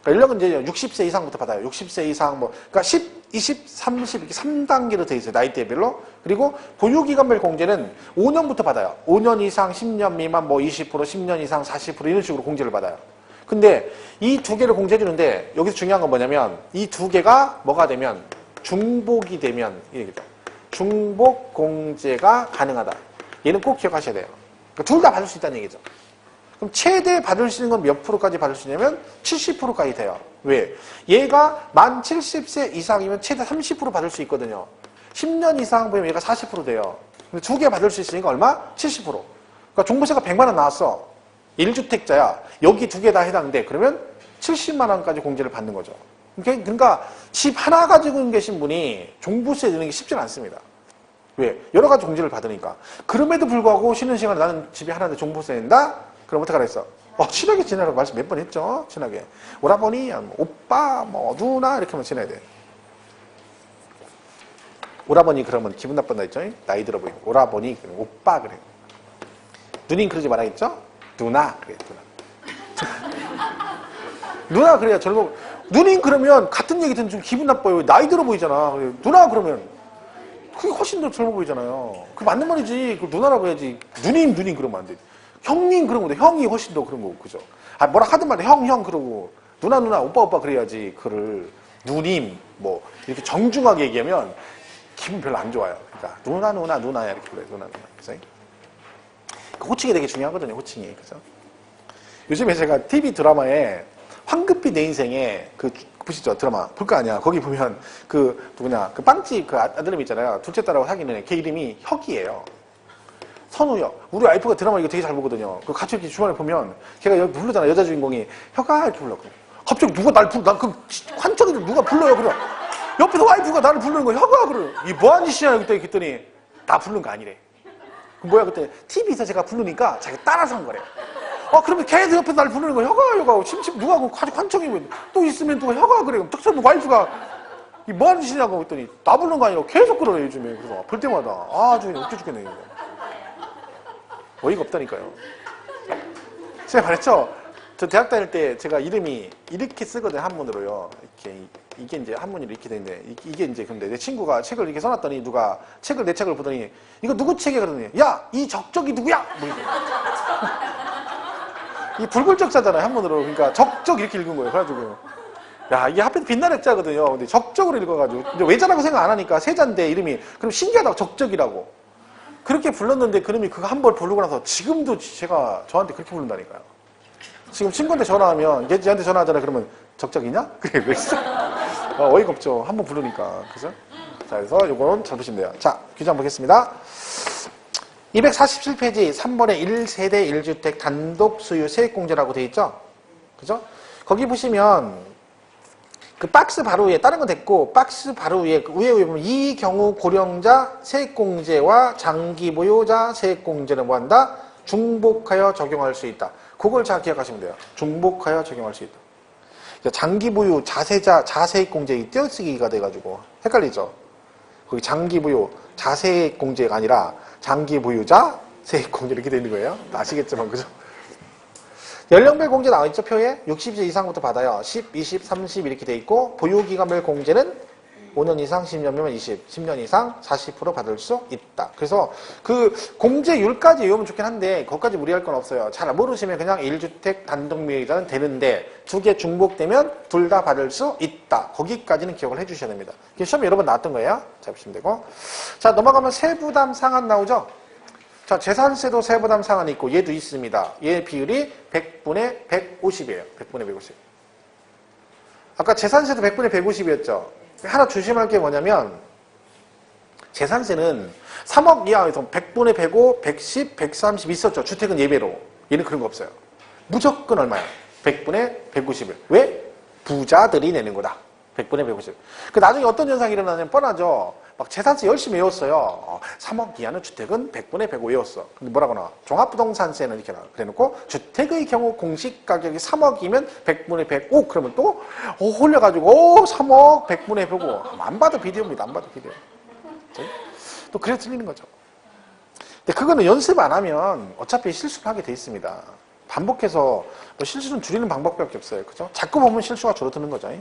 그러니까 연령은 이제 60세 이상부터 받아요. 60세 이상 뭐 그러니까 10, 20, 30 이렇게 3단계로 되어 있어요. 나이대별로. 그리고 보유기간별 공제는 5년부터 받아요. 5년 이상 10년 미만 뭐 20%, 10년 이상 40% 이런 식으로 공제를 받아요. 근데 이 두 개를 공제해 주는데 여기서 중요한 건 뭐냐면 이 두 개가 뭐가 되면 중복이 되면 이 얘기죠. 중복 공제가 가능하다. 얘는 꼭 기억하셔야 돼요. 그러니까 둘 다 받을 수 있다는 얘기죠. 그럼 최대 받을 수 있는 건 몇 프로까지 받을 수 있냐면 70%까지 돼요. 왜? 얘가 만 70세 이상이면 최대 30% 받을 수 있거든요. 10년 이상 보면 얘가 40% 돼요. 근데 두 개 받을 수 있으니까 얼마? 70%. 그러니까 종부세가 100만 원 나왔어. 1주택자야. 여기 두 개 다 해당돼. 그러면 70만 원까지 공제를 받는 거죠. 그러니까 집 하나 가지고 계신 분이 종부세 내는 게 쉽지는 않습니다. 왜? 여러 가지 공제를 받으니까. 그럼에도 불구하고 쉬는 시간에 나는 집이 하나인데 종부세 낸다? 그럼 어떡하라 했어? 친하게 지내라고 말씀 몇 번 했죠? 친하게. 오라버니, 오빠, 뭐 누나 이렇게 하면 지내야 돼. 오라버니 그러면 기분 나쁜다 했죠? 나이 들어 보이고. 오라버니, 오빠 그래. 누님 그러지 말아야겠죠? 누나 그래. 누나. 누나 그래야 젊어. 누님 그러면 같은 얘기 듣는 좀 기분 나빠요. 나이 들어 보이잖아. 누나 그러면 그게 훨씬 더 젊어 보이잖아요. 그 맞는 말이지. 그 누나라고 해야지. 누님 그러면 안 돼. 형님 그런 건데 형이 훨씬 더 그런 거고, 그죠? 아, 뭐라 하든 말이야. 형 그러고 누나 오빠 그래야지. 그를 누님 뭐 이렇게 정중하게 얘기하면 기분 별로 안 좋아요. 그러니까 누나야 이렇게 불러요. 누나. 그죠? 그 호칭이 되게 중요하거든요. 호칭이. 그죠? 요즘에 제가 TV 드라마에 황급히 내 인생에 그 보시죠 드라마 볼 거 아니야. 거기 보면 그 누구냐 그 빵집 그 아드님 있잖아요. 둘째 딸하고 사귀는 애. 걔 이름이 혁이에요. 선우혁. 우리 와이프가 드라마 이거 되게 잘 보거든요. 그 같이 이렇게 주말에 보면 걔가 여기 부르잖아. 여자 주인공이 혁아 이렇게 불러. 갑자기 누가 날 불러? 난그 환청이들 누가 불러요? 그래. 옆에서 와이프가 나를 부르는 거야. 혁아 그래. 이 뭐하는 짓이야 그때 그랬더니 나 부른 거 아니래. 뭐야 그때 TV에서 제가 부르니까 자기가 따라서 한 거래요. 그러면 걔도 옆에서 나를 부르는 거야. 혁아. 심심 누가 아주 환청이고 또 있으면 또 혁아 그래. 딱 서면 와이프가 이 뭐하는 짓이냐고 했더니 나 부르는 거 아니라 계속 그러네 요즘에. 그래서 볼 때마다 아주 그냥 웃겨 죽겠네 이거. 어이가 없다니까요. 제가 말했죠. 저 대학 다닐 때 제가 이름이 이렇게 쓰거든요. 한문으로요. 이렇게 이게 이제 한문으로 이렇게 되는데 이게 이제 근데 내 친구가 책을 이렇게 써놨더니 누가 내 책을 보더니 이거 누구 책이야 그러더니 야 이 적적이 누구야? 뭐 이렇게. 이 불굴적자잖아요. 한문으로. 그러니까 적적 이렇게 읽은 거예요. 그래가지고 야 이게 하필 빛날 액자거든요. 근데 적적으로 읽어가지고 근데 외자라고 생각 안 하니까 세자인데 이름이 그럼 신기하다고 적적이라고 그렇게 불렀는데 그놈이 그거 한 번 부르고 나서 지금도 제가 저한테 그렇게 부른다니까요. 지금 친구한테 전화하면 얘한테 전화하잖아요. 그러면 적적이냐? 그래 왜 있어? 어이가 없죠. 한 번 부르니까. 그죠? 자, 그래서 요거는 잘 보시면 돼요. 자, 규제 한번 보겠습니다. 247페이지 3번에 1세대 1주택 단독 수유 세액공제라고 되어 있죠? 그죠? 거기 보시면 그 박스 바로 위에 다른 건 됐고 박스 바로 위에 보면 이 경우 고령자 세액공제와 장기 보유자 세액공제는 뭐한다? 중복하여 적용할 수 있다. 그걸 잘 기억하시면 돼요. 중복하여 적용할 수 있다. 장기 보유 자세자 자세액공제 띄어쓰기가 돼가지고 헷갈리죠? 거기 장기 보유 자세액공제가 아니라 장기 보유자 세액공제 이렇게 되는 거예요. 아시겠지만 그죠? 연령별 공제 나와있죠? 표에 60세 이상부터 받아요. 10, 20, 30 이렇게 돼 있고 보유기간별 공제는 5년 이상, 10년이면 20, 10년 이상 40% 받을 수 있다. 그래서 그 공제율까지 외우면 좋긴 한데 그것까지 무리할 건 없어요. 잘 모르시면 그냥 1주택 단독명의자는 되는데 두 개 중복되면 둘 다 받을 수 있다. 거기까지는 기억을 해주셔야 됩니다. 시험에 여러 번 나왔던 거예요. 자 보시면 되고 자 넘어가면 세부담 상한 나오죠? 자, 재산세도 세부담 상한이 있고 얘도 있습니다. 얘 비율이 100분의 150이에요. 100분의 150. 아까 재산세도 100분의 150이었죠. 하나 조심할 게 뭐냐면 재산세는 3억 이하에서 100분의 105, 110, 130 있었죠. 주택은 예외로. 얘는 그런 거 없어요. 무조건 얼마야? 100분의 150을. 왜? 부자들이 내는 거다. 100분의 150. 그 나중에 어떤 현상이 일어나냐면 뻔하죠. 막 재산세 열심히 외웠어요. 3억 이하는 주택은 100분의 105 외웠어. 근데 뭐라고 나와? 종합부동산세는 이렇게 나와. 그래 놓고 주택의 경우 공시가격이 3억이면 100분의 105 그러면 또 홀려가지고 3억 100분의 105 안 봐도 비디오입니다. 안 봐도 비디오. 또 그래 틀리는 거죠. 근데 그거는 연습 안 하면 어차피 실수를 하게 돼 있습니다. 반복해서 뭐 실수는 줄이는 방법밖에 없어요. 그죠? 자꾸 보면 실수가 줄어드는 거죠.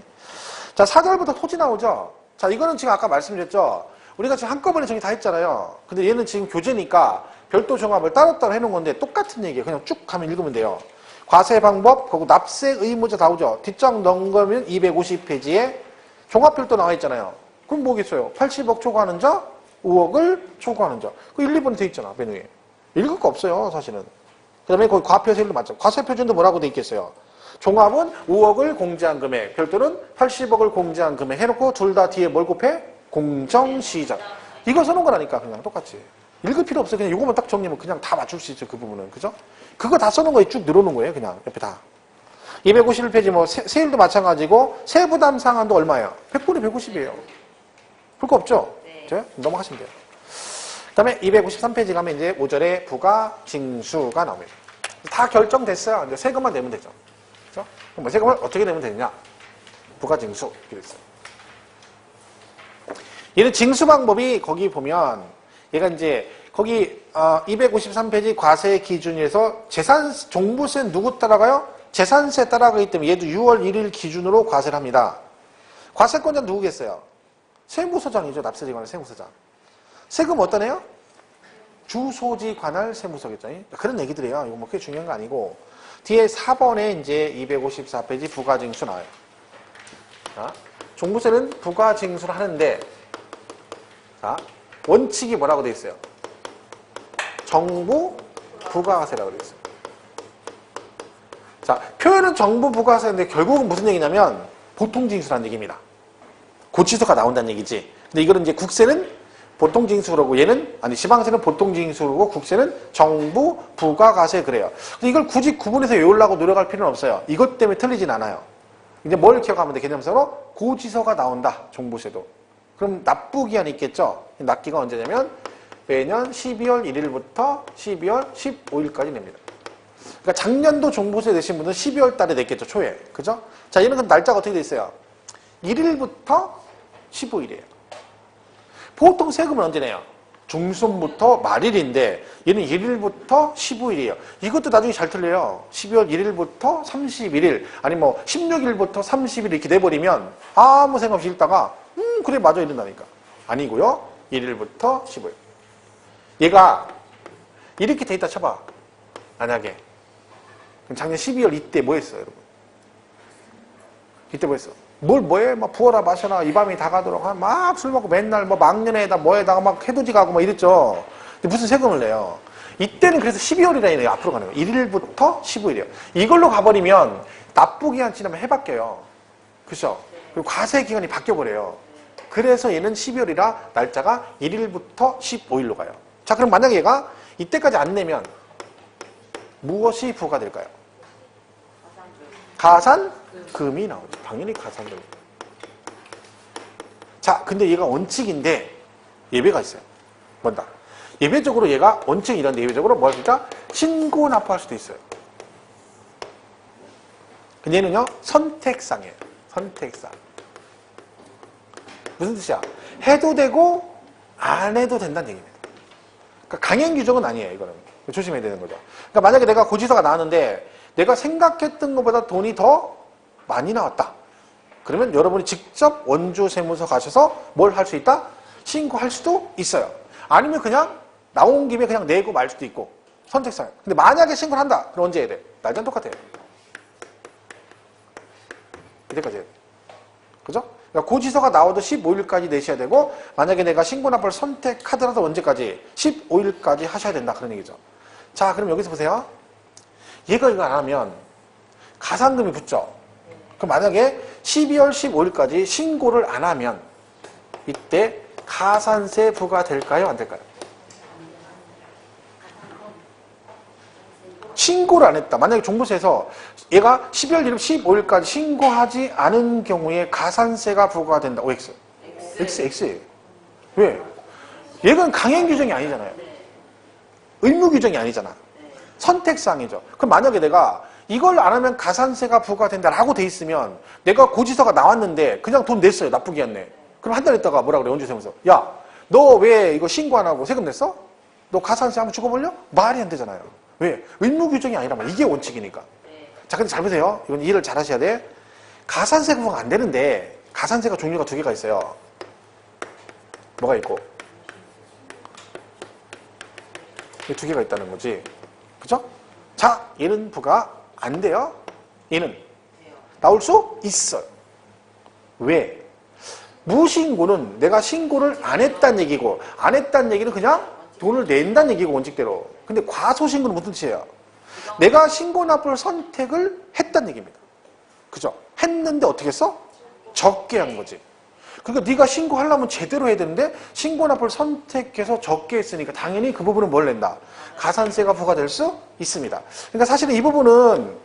자, 4절부터 토지 나오죠? 자, 이거는 지금 아까 말씀드렸죠? 우리가 지금 한꺼번에 정리 다 했잖아요. 근데 얘는 지금 교재니까 별도 종합을 따로따로 해놓은 건데 똑같은 얘기예요. 그냥 쭉 가면 읽으면 돼요. 과세 방법, 그리고 납세 의무자 나오죠? 뒷장 넘으면 250페이지에 종합별도 나와 있잖아요. 그럼 뭐겠어요? 80억 초과하는 자, 5억을 초과하는 자. 그 1, 2번에 돼 있잖아, 메뉴에. 읽을 거 없어요, 사실은. 그 다음에 거기 과표세율도 맞죠? 과세표준도 뭐라고 돼 있겠어요? 종합은 5억을 공제한 금액, 별도는 80억을 공제한 금액 해놓고 둘 다 뒤에 뭘 곱해? 공정시작. 이거 써놓은 거라니까 그냥 똑같이. 읽을 필요 없어요. 그냥 이거만 딱 정리하면 그냥 다 맞출 수 있죠. 그 부분은. 그죠? 그거 다 써놓은 거에 쭉 늘어놓은 거예요. 그냥 옆에 다. 251페이지 뭐 세율도 마찬가지고 세부담 상한도 얼마예요? 100분의 150이에요. 볼 거 없죠? 네. 넘어가시면 돼요. 그 다음에 253페이지 가면 이제 5절에 부가 징수가 나옵니다. 다 결정됐어요. 이제 세금만 내면 되죠. 그죠? 그럼 뭐 세금을 어떻게 내면 되느냐? 부가징수. 이렇게 있어요. 얘는 징수 방법이 거기 보면 얘가 이제 거기 253페이지 과세 기준에서 재산 종부세 누구 따라가요? 재산세 따라가기 때문에 얘도 6월 1일 기준으로 과세를 합니다. 과세권자는 누구겠어요? 세무서장이죠. 납세지관의 세무서장. 세금 어떤 애요? 주소지 관할 세무서겠죠. 그런 얘기들이에요. 이거 뭐 그게 중요한 거 아니고. 뒤에 4번에 이제 254페이지 부가징수 나와요. 자, 종부세는 부가징수를 하는데, 자, 원칙이 뭐라고 되어 있어요? 정부 부가세라고 되어 있어요. 자, 표현은 정부 부가세인데 결국은 무슨 얘기냐면 보통징수라는 얘기입니다. 고치서가 나온다는 얘기지. 근데 이거는 이제 국세는 보통징수라고 얘는 아니 지방세는 보통징수라고 국세는 정부 부가가세 그래요. 근데 이걸 굳이 구분해서 외우려고 노력할 필요는 없어요. 이것 때문에 틀리진 않아요. 이제 뭘 기억하면 돼? 개념상으로 고지서가 나온다. 종부세도. 그럼 납부기한이 있겠죠? 납기가 언제냐면 매년 12월 1일부터 12월 15일까지 냅니다. 그러니까 작년도 종부세 내신 분은 12월 달에 냈겠죠. 초에. 그죠? 자, 얘는 그럼 날짜가 어떻게 돼 있어요? 1일부터 15일이에요. 보통 세금은 언제 내요? 중순부터 말일인데 얘는 1일부터 15일이에요. 이것도 나중에 잘 틀려요. 12월 1일부터 31일 아니 뭐 16일부터 30일 이렇게 내버리면 아무 생각 없이 읽다가 그래 맞아 이런다니까. 아니고요. 1일부터 15일. 얘가 이렇게 돼 있다 쳐봐. 만약에 그럼 작년 12월 이때 뭐 했어요 여러분? 이때 뭐 했어? 뭐해? 막 부어라 마셔라 이 밤이 다 가도록 막 술 먹고 맨날 뭐 막년에다 뭐에다가 막 해돋이 가고 막 이랬죠. 근데 무슨 세금을 내요? 이때는 그래서 12월이라 해요. 앞으로 가는 거. 1일부터 15일이에요. 이걸로 가버리면 납부기한 지나면 해바뀌어요. 그렇죠? 그리고 과세기간이 바뀌어버려요. 그래서 얘는 12월이라 날짜가 1일부터 15일로 가요. 자, 그럼 만약에 얘가 이때까지 안 내면 무엇이 부과될까요? 가산금이 나오죠. 당연히 가산금. 자, 근데 얘가 원칙인데 예외가 있어요. 뭔다? 예외적으로 얘가 원칙이 이런데 예외적으로 뭐 할까? 신고 납부할 수도 있어요. 근데 얘는요 선택상이에요. 선택상. 무슨 뜻이야? 해도 되고 안 해도 된다는 얘기입니다. 그러니까 강행 규정은 아니에요. 이거는 조심해야 되는 거죠. 그러니까 만약에 내가 고지서가 나왔는데 내가 생각했던 것보다 돈이 더 많이 나왔다. 그러면 여러분이 직접 원주세무서 가셔서 뭘 할 수 있다? 신고할 수도 있어요. 아니면 그냥 나온 김에 그냥 내고 말 수도 있고 선택상. 근데 만약에 신고를 한다. 그럼 언제 해야 돼? 날짜는 똑같아요. 이때까지 해야 돼. 그죠? 그러니까 고지서가 나와도 15일까지 내셔야 되고 만약에 내가 신고납부를 선택하더라도 언제까지? 15일까지 하셔야 된다. 그런 얘기죠. 자, 그럼 여기서 보세요. 얘가 이거 안 하면 가산금이 붙죠. 그럼 만약에 12월 15일까지 신고를 안 하면 이때 가산세 부과될까요? 안 될까요? 신고를 안 했다. 만약에 종부세에서 얘가 12월 1일 15일까지 신고하지 않은 경우에 가산세가 부과된다. OX. X예요. 왜? 얘는 강행 규정이 아니잖아요. 의무 규정이 아니잖아. 선택사항이죠. 그럼 만약에 내가 이걸 안 하면 가산세가 부과된다라고 돼 있으면 내가 고지서가 나왔는데 그냥 돈 냈어요. 납부기한 내. 그럼 한 달 있다가 뭐라 그래? 원주세무서. 야, 너 왜 이거 신고 안 하고 세금 냈어? 너 가산세 한번 죽어볼려? 말이 안 되잖아요. 왜? 의무 규정이 아니라면 이게 원칙이니까. 자, 근데 잘 보세요. 이건 이해를 잘 하셔야 돼. 가산세가 부과가 안 되는데 가산세가 종류가 두 개가 있어요. 뭐가 있고? 두 개가 있다는 거지. 그죠? 자, 얘는 부과 안 돼요. 얘는 나올 수 있어요. 왜? 무신고는 내가 신고를 안 했다는 얘기고 안 했다는 얘기는 그냥 돈을 낸다는 얘기고 원칙대로. 근데 과소신고는 무슨 뜻이에요? 내가 신고납부를 선택을 했다는 얘기입니다. 그죠? 했는데 어떻게 했어? 적게 한 거지. 그러니까 네가 신고하려면 제대로 해야 되는데 신고납부를 선택해서 적게 했으니까 당연히 그 부분은 뭘 낸다? 가산세가 부과될 수 있습니다. 그러니까 사실은 이 부분은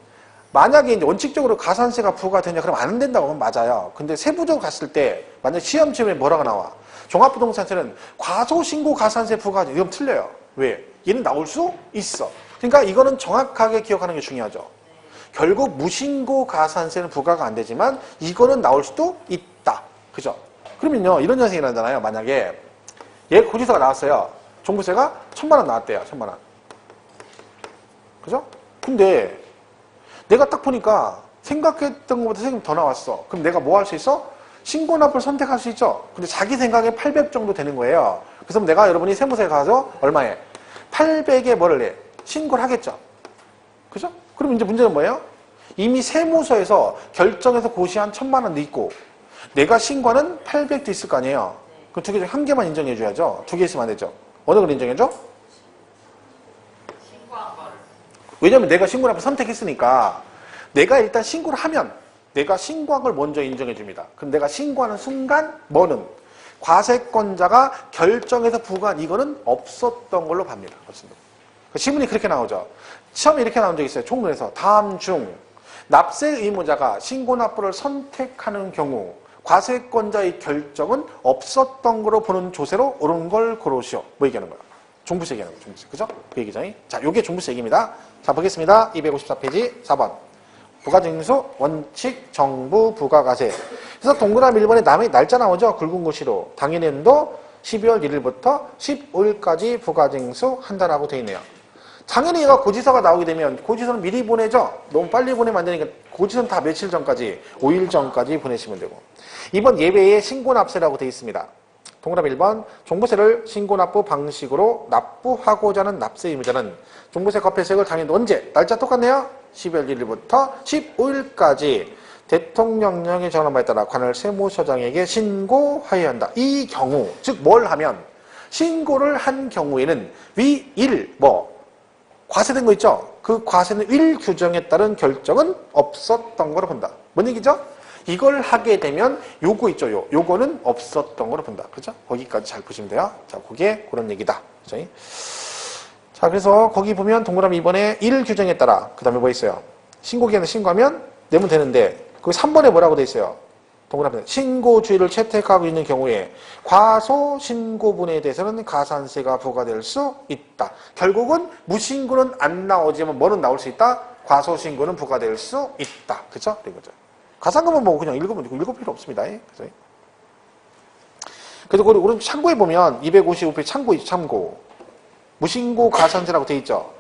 만약에 이제 원칙적으로 가산세가 부과되냐 그럼 안 된다고 하면 맞아요. 근데 세부적으로 갔을 때 만약 시험지에 뭐라고 나와? 종합부동산세는 과소신고 가산세 부과하지. 이건 틀려요. 왜? 얘는 나올 수 있어. 그러니까 이거는 정확하게 기억하는 게 중요하죠. 결국 무신고 가산세는 부과가 안 되지만 이거는 나올 수도 있다. 그죠? 그러면요 이런 현상이 일어나잖아요. 만약에 얘 고지서가 나왔어요. 종부세가 1,000만 원 나왔대요. 1,000만 원. 그죠? 근데 내가 딱 보니까 생각했던 것보다 세금이 더 나왔어. 그럼 내가 뭐 할 수 있어? 신고납부를 선택할 수 있죠. 근데 자기 생각에 800 정도 되는 거예요. 그래서 내가 여러분이 세무서에 가서 얼마에? 800에 뭐를 해? 신고를 하겠죠. 그죠? 그럼 이제 문제는 뭐예요? 이미 세무서에서 결정해서 고시한 1000만 원도 있고 내가 신고하는 800도 있을 거 아니에요. 그 두 개 중에 한 개만 인정해 줘야죠. 두 개 있으면 안 되죠. 어느 걸 인정해 줘? 신고한 거를. 왜냐면 내가 신고납부 선택했으니까 내가 일단 신고를 하면 내가 신고한 걸 먼저 인정해 줍니다. 그럼 내가 신고하는 순간 뭐는 과세권자가 결정해서 부과한 이거는 없었던 걸로 봅니다. 시문이 그렇게 나오죠. 시험에 이렇게 나온 적 있어요. 총론에서 다음 중 납세 의무자가 신고납부를 선택하는 경우 과세권자의 결정은 없었던 거로 보는 조세로 옳은 걸 고르시오. 뭐 얘기하는 거야? 종부세 얘기하는 거야. 종부세. 그죠? 그 얘기죠. 자, 요게 종부세 얘기입니다. 자, 보겠습니다. 254페이지 4번. 부가징수, 원칙, 정부, 부가가세. 그래서 동그라미 1번에 남의 날짜 나오죠? 굵은 글씨로. 당일년도 12월 1일부터 15일까지 부가징수 한다라고 되어 있네요. 당연히 얘가 고지서가 나오게 되면 고지서는 미리 보내죠? 너무 빨리 보내면 안 되니까 고지서는 다 며칠 전까지, 5일 전까지 보내시면 되고. 이번 예외에 신고납세라고 되어 있습니다. 동그라미 1번, 종부세를 신고납부 방식으로 납부하고자 하는 납세 의무자는 종부세 과표세액을 당연히 언제? 날짜 똑같네요? 12월 1일부터 15일까지 대통령령의 정함에 따라 관할 세무서장에게 신고하여야 한다. 이 경우, 즉 뭘 하면 신고를 한 경우에는 위 1, 과세된 거 있죠? 그 과세는 일 규정에 따른 결정은 없었던 거로 본다. 뭔 얘기죠? 이걸 하게 되면 요거 있죠? 요거는 없었던 거로 본다. 그죠? 거기까지 잘 보시면 돼요. 자, 그게 그런 얘기다. 그죠? 자, 그래서 거기 보면 동그라미 2번에 일 규정에 따라 그 다음에 뭐 있어요? 신고기한에 신고하면 내면 되는데 거기 3번에 뭐라고 돼 있어요? 동그라미 신고주의를 채택하고 있는 경우에 과소 신고분에 대해서는 가산세가 부과될 수 있다. 결국은 무신고는 안 나오지만 뭐는 나올 수 있다? 과소 신고는 부과될 수 있다. 그죠? 이거죠. 가산금은 뭐 그냥 읽을 필요 없습니다. 그죠? 그래서 우리 오른쪽 참고에 보면 255페이지 참고 무신고 가산세라고 돼 있죠.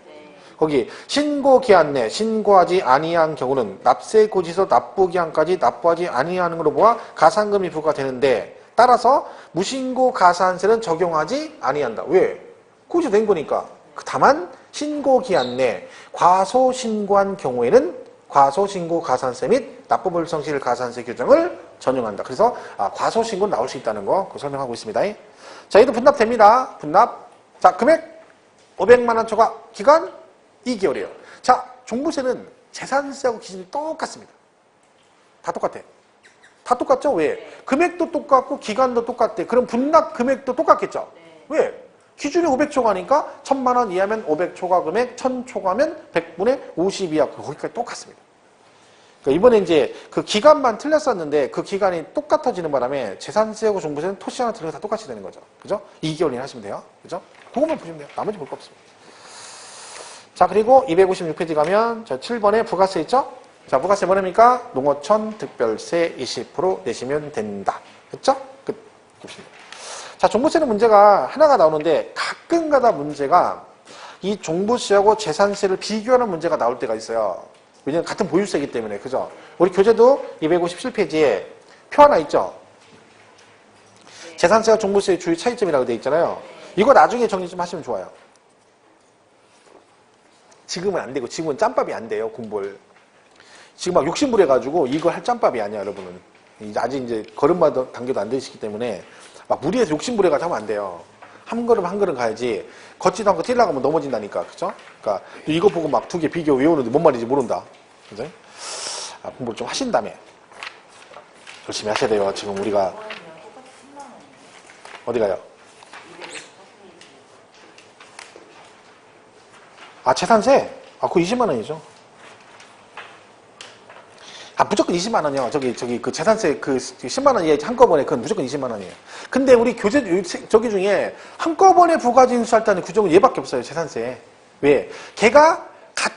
거기 신고기한 내 신고하지 아니한 경우는 납세고지서 납부기한까지 납부하지 아니하는 걸로 보아 가산금이 부과되는데 따라서 무신고 가산세는 적용하지 아니한다. 왜? 고지서 낸 거니까. 다만 신고기한 내 과소신고한 경우에는 과소신고 가산세 및 납부불성실 가산세 규정을 전용한다. 그래서 과소신고는 나올 수 있다는 거 설명하고 있습니다. 자, 얘도 분납됩니다. 분납. 자, 금액 500만 원 초과. 기간 2개월이에요. 자, 종부세는 재산세하고 기준이 똑같습니다. 다 똑같아. 다 똑같죠? 왜? 금액도 똑같고 기간도 똑같대. 그럼 분납 금액도 똑같겠죠? 왜? 기준이 500초과니까 1000만 원 이하면 500초과 금액, 1000초과면 100분의 50 이하. 거기까지 똑같습니다. 그러니까 이번에 이제 그 기간만 틀렸었는데 그 기간이 똑같아지는 바람에 재산세하고 종부세는 토시 하나 들어가 다 똑같이 되는 거죠. 그죠? 2개월이나 하시면 돼요. 그죠? 그것만 보시면 돼요. 나머지 볼 거 없습니다. 자, 그리고 256페이지 가면 저 7번에 부가세 있죠? 자, 부가세 뭐랍니까? 농어촌 특별세 20% 내시면 된다. 됐죠? 끝. 보시면. 자, 종부세는 문제가 하나가 나오는데 가끔가다 문제가 이 종부세하고 재산세를 비교하는 문제가 나올 때가 있어요. 왜냐면 같은 보유세이기 때문에. 그죠? 우리 교재도 257페이지에 표 하나 있죠? 재산세와 종부세의 주요 차이점이라고 되어 있잖아요. 이거 나중에 정리 좀 하시면 좋아요. 지금은 안 되고 지금은 짬밥이 안 돼요. 공부를. 지금 막 욕심부려가지고 이거 할 짬밥이 아니야, 여러분은. 아직 이제 걸음마다 당겨도 안 되시기 때문에 막 무리해서 욕심부려가지고 하면 안 돼요. 한 걸음 한 걸음 가야지. 걷지도 않고 뛰려고 하면 넘어진다니까. 그죠? 그러니까 이거 보고 막 두 개 비교 외우는데 뭔 말인지 모른다. 그죠? 공부를 좀 하신 다음에 열심히 하셔야 돼요. 지금 우리가 어디 가요? 재산세? 그거 20만 원이죠. 무조건 20만 원이요. 저기 그 재산세 그 10만 원 이하 한꺼번에 그건 무조건 20만 원이에요. 근데 우리 교재 저기 중에 한꺼번에 부가징수할 때는 규정은 얘밖에 없어요. 재산세. 왜? 걔가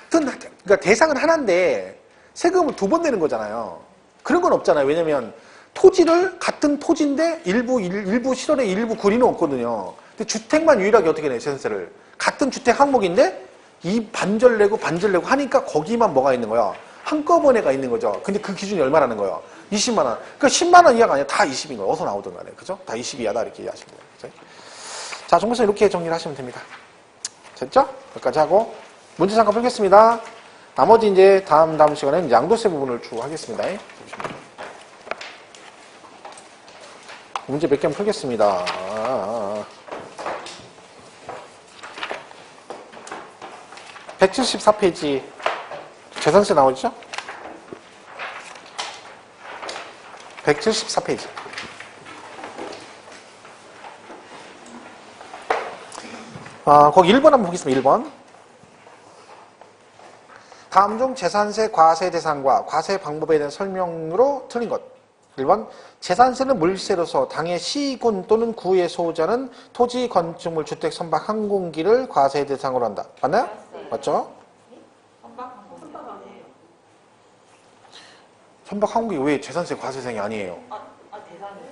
그러니까 대상은 하나인데 세금을 2번 내는 거잖아요. 그런 건 없잖아요. 왜냐면 토지를 같은 토지인데 일부 실원에 일부 구리는 없거든요. 근데 주택만 유일하게 어떻게 내요? 재산세를. 같은 주택 항목인데 이 반절 내고 반절 내고 하니까 거기만 뭐가 있는 거야? 한꺼번에가 있는 거죠. 근데 그 기준이 얼마라는 거예요? 20만 원. 그러니까 10만 원 이하가 아니라 다 20인 거예요. 어디서 나오든 간에. 그죠? 다 20 이하다 이렇게 이해하시면 돼요. 그죠? 자, 정보선 이렇게 정리를 하시면 됩니다. 됐죠? 여기까지 하고 문제 잠깐 풀겠습니다. 나머지 이제 다음 시간에는 양도세 부분을 쭉 하겠습니다. 문제 몇 개만 풀겠습니다. 174페이지 재산세 나오죠? 174페이지. 거기 1번 한번 보겠습니다. 1번. 다음 중 재산세 과세 대상과 과세 방법에 대한 설명으로 틀린 것. 1번. 재산세는 물세로서 당해 시군 또는 구의 소유자는 토지, 건축물, 주택, 선박, 항공기를 과세 대상으로 한다. 맞나요? 맞죠? 선박, 항공기 왜 재산세 과세 대상이 아니에요? 대상이요?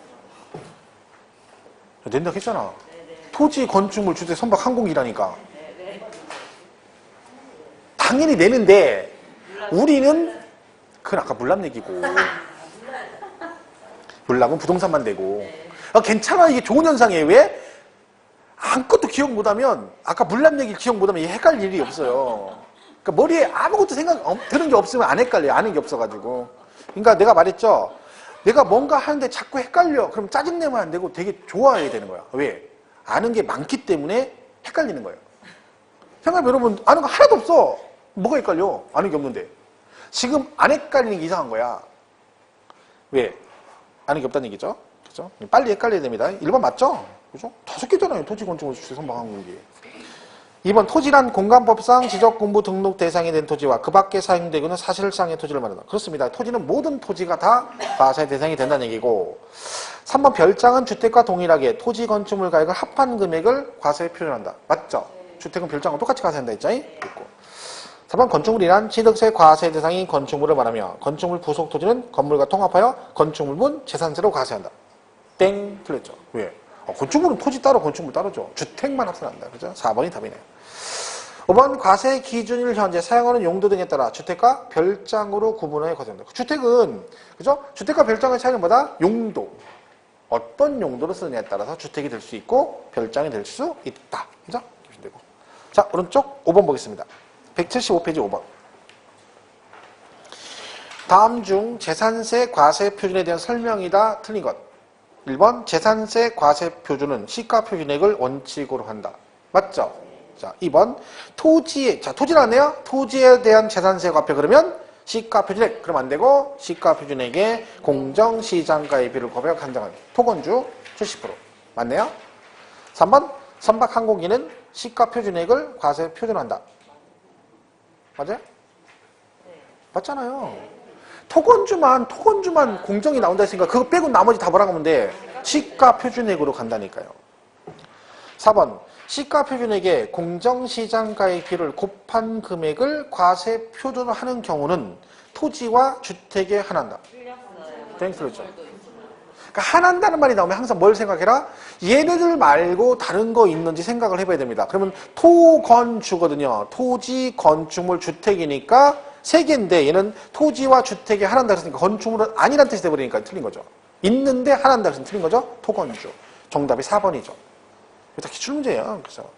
낸다 했잖아. 토지, 건축물, 주택, 선박, 항공기라니까. 당연히 내는데 우리는 그건 아까 물납 얘기고 물납은 부동산만 되고 괜찮아. 이게 좋은 현상이에요. 왜? 아무것도 기억 못하면 아까 물납 얘기를 기억 못하면 헷갈릴 일이 없어요. 그러니까 머리에 아무것도 드는 게 없으면 안 헷갈려요. 아는 게 없어가지고. 그러니까 내가 말했죠. 내가 뭔가 하는데 자꾸 헷갈려. 그럼 짜증내면 안 되고 되게 좋아해야 되는 거야. 왜? 아는 게 많기 때문에 헷갈리는 거예요. 생각해보면 여러분 아는 거 하나도 없어. 뭐가 헷갈려? 아는 게 없는데. 지금 안 헷갈리는 게 이상한 거야. 왜? 아는 게 없다는 얘기죠. 그죠? 빨리 헷갈려야 됩니다. 1번 맞죠? 그죠? 5개잖아요. 토지, 건축물, 주택, 선박, 항공기. 2번 토지란 공간법상 지적공부 등록 대상이 된 토지와 그 밖에 사용되고는 사실상의 토지를 말한다. 그렇습니다. 토지는 모든 토지가 다 과세 대상이 된다는 얘기고 3번 별장은 주택과 동일하게 토지, 건축물 가액을 합한 금액을 과세에 표현한다. 맞죠? 주택은 별장과 똑같이 과세한다 했죠? 있고 4번 건축물이란 취득세 과세 대상인 건축물을 말하며 건축물 부속 토지는 건물과 통합하여 건축물분 재산세로 과세한다. 땡 틀렸죠. 왜? 건축물은 토지 따로 건축물 따로죠. 주택만 합산한다. 그죠? 4번이 답이네요. 5번 과세 기준일 현재 사용하는 용도 등에 따라 주택과 별장으로 구분하여 과세한다. 주택은 그죠? 주택과 별장의 차이는 뭐다? 용도. 어떤 용도로 쓰느냐에 따라서 주택이 될 수 있고 별장이 될 수 있다. 그죠? 되고. 자, 오른쪽 5번 보겠습니다. 175페이지 5번. 다음 중 재산세 과세 표준에 대한 설명이다. 틀린 것. 1번 재산세 과세 표준은 시가 표준액을 원칙으로 한다. 맞죠? 자, 2번 토지를 안 내요? 토지에 대한 재산세 과표 그러면 시가 표준액 그럼 안 되고 시가 표준액에 공정시장가의 비를 고백 한정한 토건주 70% 맞네요? 3번 선박 항공기는 시가 표준액을 과세 표준한다. 맞아요? 맞잖아요. 토건주만 공정이 나온다 했으니까 그거 빼고 나머지 다 뭐라고 하면 돼? 시가 표준액으로 간다니까요. 4번 시가 표준액에 공정시장가액비를 곱한 금액을 과세 표준하는 경우는 토지와 주택에 한한다. 틀렸죠. 그러니까 한한다는 말이 나오면 항상 뭘 생각해라? 얘네들 말고 다른 거 있는지 생각을 해봐야 됩니다. 그러면 토건주거든요. 토지, 건축물, 주택이니까 세 개인데 얘는 토지와 주택에 한한다 그랬으니까 건축물은 아니란 뜻이 돼버리니까 틀린 거죠. 있는데 한한다 그래서 틀린 거죠. 토건주. 정답이 4번이죠. 다 기출문제예요. 그래서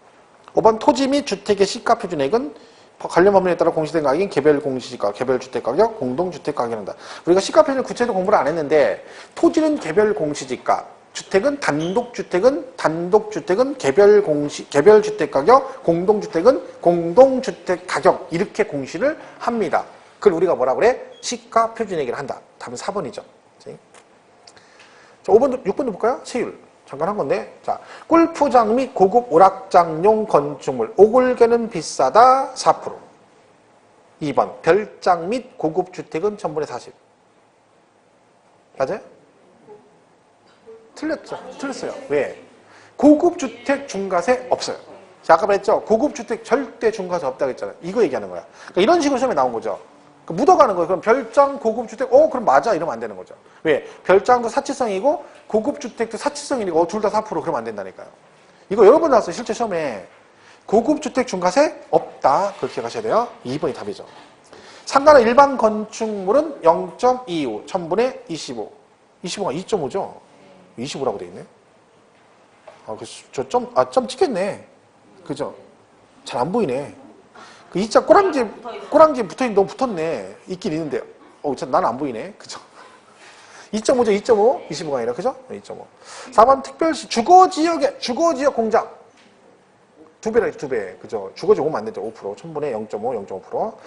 5번 토지 및 주택의 시가 표준액은 관련 법률에 따라 공시된 가격인 개별 공시지가, 개별 주택 가격, 공동주택 가격이란다. 우리가 시가 표준을 구체적으로 공부를 안 했는데 토지는 개별 공시지가, 주택은 단독주택은 개별 주택 가격, 공동주택은 공동주택 가격 이렇게 공시를 합니다. 그걸 우리가 뭐라 그래? 시가 표준액을 한다. 답은 4번이죠. 자, 5번도 6번도 볼까요? 세율. 잠깐 한 건데, 자, 골프장 및 고급 오락장용 건축물, 오골개는 비싸다, 4%. 2번, 별장 및 고급 주택은 전분의 40. 맞아요? 틀렸죠? 틀렸어요. 왜? 고급 주택 중과세 없어요. 자, 아까 말했죠? 고급 주택 절대 중과세 없다고 했잖아요. 이거 얘기하는 거야. 그러니까 이런 식으로 시험에 나온 거죠. 묻어가는 거예요. 그럼 별장, 고급주택, 그럼 맞아. 이러면 안 되는 거죠. 왜? 별장도 사치성이고, 고급주택도 사치성이니까, 둘 다 4% 그러면 안 된다니까요. 이거 여러 번 나왔어요. 실제 시험에. 고급주택 중과세 없다. 그렇게 가셔야 돼요. 2번이 답이죠. 상가는 일반 건축물은 0.25, 1000분의 25. 25가 2.5죠? 25라고 돼 있네. 점 찍혔네. 그죠? 잘 안 보이네. 그 2자 꼬랑지 붙어있는 너무 붙었네. 있긴 있는데. 나는 안 보이네. 그죠? 2.5죠, 2.5. 25가 아니라, 그죠? 2.5. 4번 특별시, 주거지역 공장. 2배라, 2배. 그죠? 주거지역 오면 안 되죠. 5%. 1000분의 0.5, 0.5%.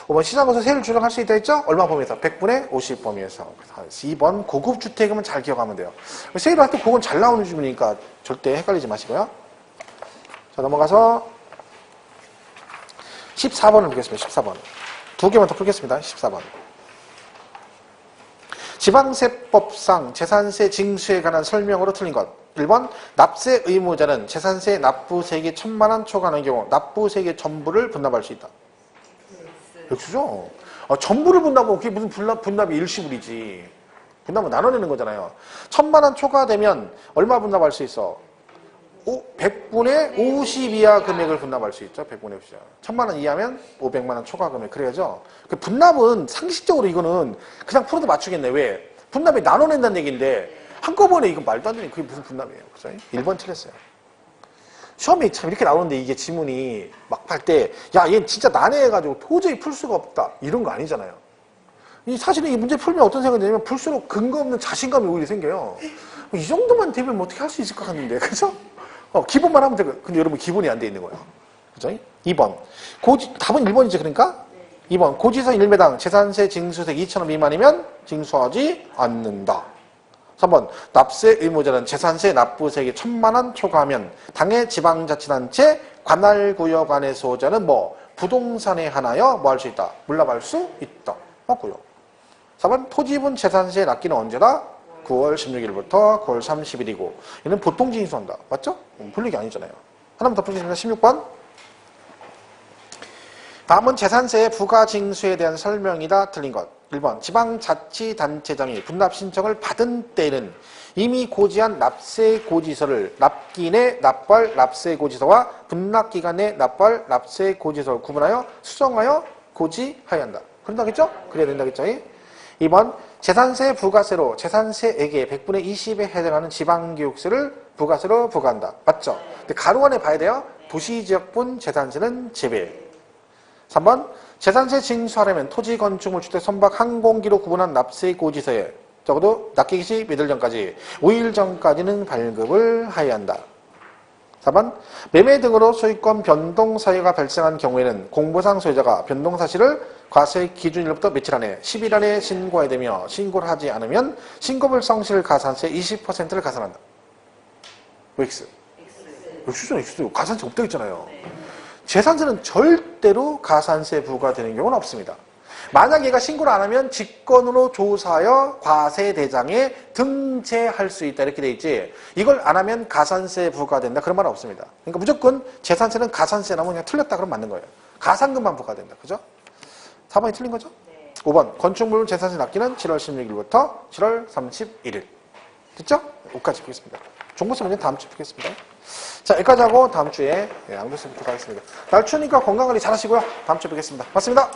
5번 시장에서 세율 조정할 수 있다 했죠? 얼마 범위에서? 100분의 50 범위에서. 2번 고급주택이면 잘 기억하면 돼요. 세율 할 때 그건 잘 나오는 주문이니까 절대 헷갈리지 마시고요. 자, 넘어가서 14번을 보겠습니다. 14번. 2개만 더 풀겠습니다. 14번. 지방세법상 재산세 징수에 관한 설명으로 틀린 것. 1번 납세 의무자는 재산세 납부세액이 1000만원 초과하는 경우 납부세액의 전부를 분납할 수 있다. X죠? 전부를 분납하고 그게 무슨 분납이 일시불이지. 분납은 나눠내는 거잖아요. 1000만원 초과되면 얼마 분납할 수 있어? 100분의 50 이하 금액을 분납할 수 있죠. 100분의 50 이하. 1000만원 이하면 500만원 초과 금액. 그래야죠. 그 분납은 상식적으로 이거는 그냥 풀어도 맞추겠네. 왜? 분납이 나눠낸다는 얘기인데 한꺼번에 이거 말도 안 되는 그게 무슨 분납이에요. 그죠? 1번 틀렸어요. 시험이 참 이렇게 나오는데 이게 지문이 막 할 때 야, 얘는 진짜 난해해가지고 도저히 풀 수가 없다. 이런 거 아니잖아요. 사실은 이 문제 풀면 어떤 생각이 드냐면 풀수록 근거 없는 자신감이 오히려 생겨요. 이 정도만 되면 뭐 어떻게 할 수 있을 것 같는데. 그죠? 기본만 하면 되고. 근데 여러분 기본이 안 돼 있는 거예요. 그죠? 2번. 답은 1번이죠. 그러니까? 2번. 고지서 1매당 재산세 징수세액 2,000원 미만이면 징수하지 않는다. 3번. 납세 의무자는 재산세 납부세액이 1000만원 초과하면 당해 지방자치단체 관할구역 안의 소유자는 뭐 부동산에 한하여 뭐 할 수 있다. 물납할 수 있다. 맞고요. 4번. 토지분 재산세 납기는 언제다? 9월 16일부터 9월 30일이고 얘는 보통 징수한다. 맞죠? 풀리기 아니잖아요. 하나만 더 풀겠습니다. 16번. 다음은 재산세의 부가징수에 대한 설명이다. 틀린 것. 1번. 지방자치단체장이 분납 신청을 받은 때는 이미 고지한 납세고지서를 납기내 납부할 납세고지서와 분납기간내 납부할 납세고지서를 구분하여 수정하여 고지하여야 한다. 그런다겠죠? 그래야 된다겠죠? 2번. 재산세 부가세로 재산세액의 100분의 20에 해당하는 지방교육세를 부가세로 부과한다. 맞죠? 근데 가로 안에 봐야 돼요. 도시지역분 재산세는 제외. 3번. 재산세 징수하려면 토지, 건축물, 주택, 선박, 항공기로 구분한 납세고지서에 적어도 납기기 시 몇일 전까지 5일 전까지는 발급을 하여야 한다. 4번. 매매 등으로 소유권 변동 사유가 발생한 경우에는 공보상 소유자가 변동 사실을 과세 기준일로부터 며칠 안에 10일 안에 신고해야 되며 신고를 하지 않으면 신고별 성실 가산세 20%를 가산한다. X. X죠, X. 가산세 없다고 했잖아요. 재산세는 절대로 가산세 부과되는 경우는 없습니다. 만약 얘가 신고를 안 하면 직권으로 조사하여 과세대장에 등재할 수 있다 이렇게 돼 있지 이걸 안 하면 가산세 부과된다 그런 말은 없습니다. 그러니까 무조건 재산세는 가산세 나면 그냥 틀렸다 그러면 맞는 거예요. 가산금만 부과된다. 그죠? 4번이 틀린 거죠? 네. 5번 건축물 재산세 납기는 7월 16일부터 7월 31일 됐죠? 5까지 보겠습니다. 종부세 문제는 다음 주에 보겠습니다. 자, 여기까지 하고 다음 주에 양도세 보도록 하겠습니다. 날 추우니까 건강관리 잘 하시고요. 다음 주에 뵙겠습니다. 맞습니다.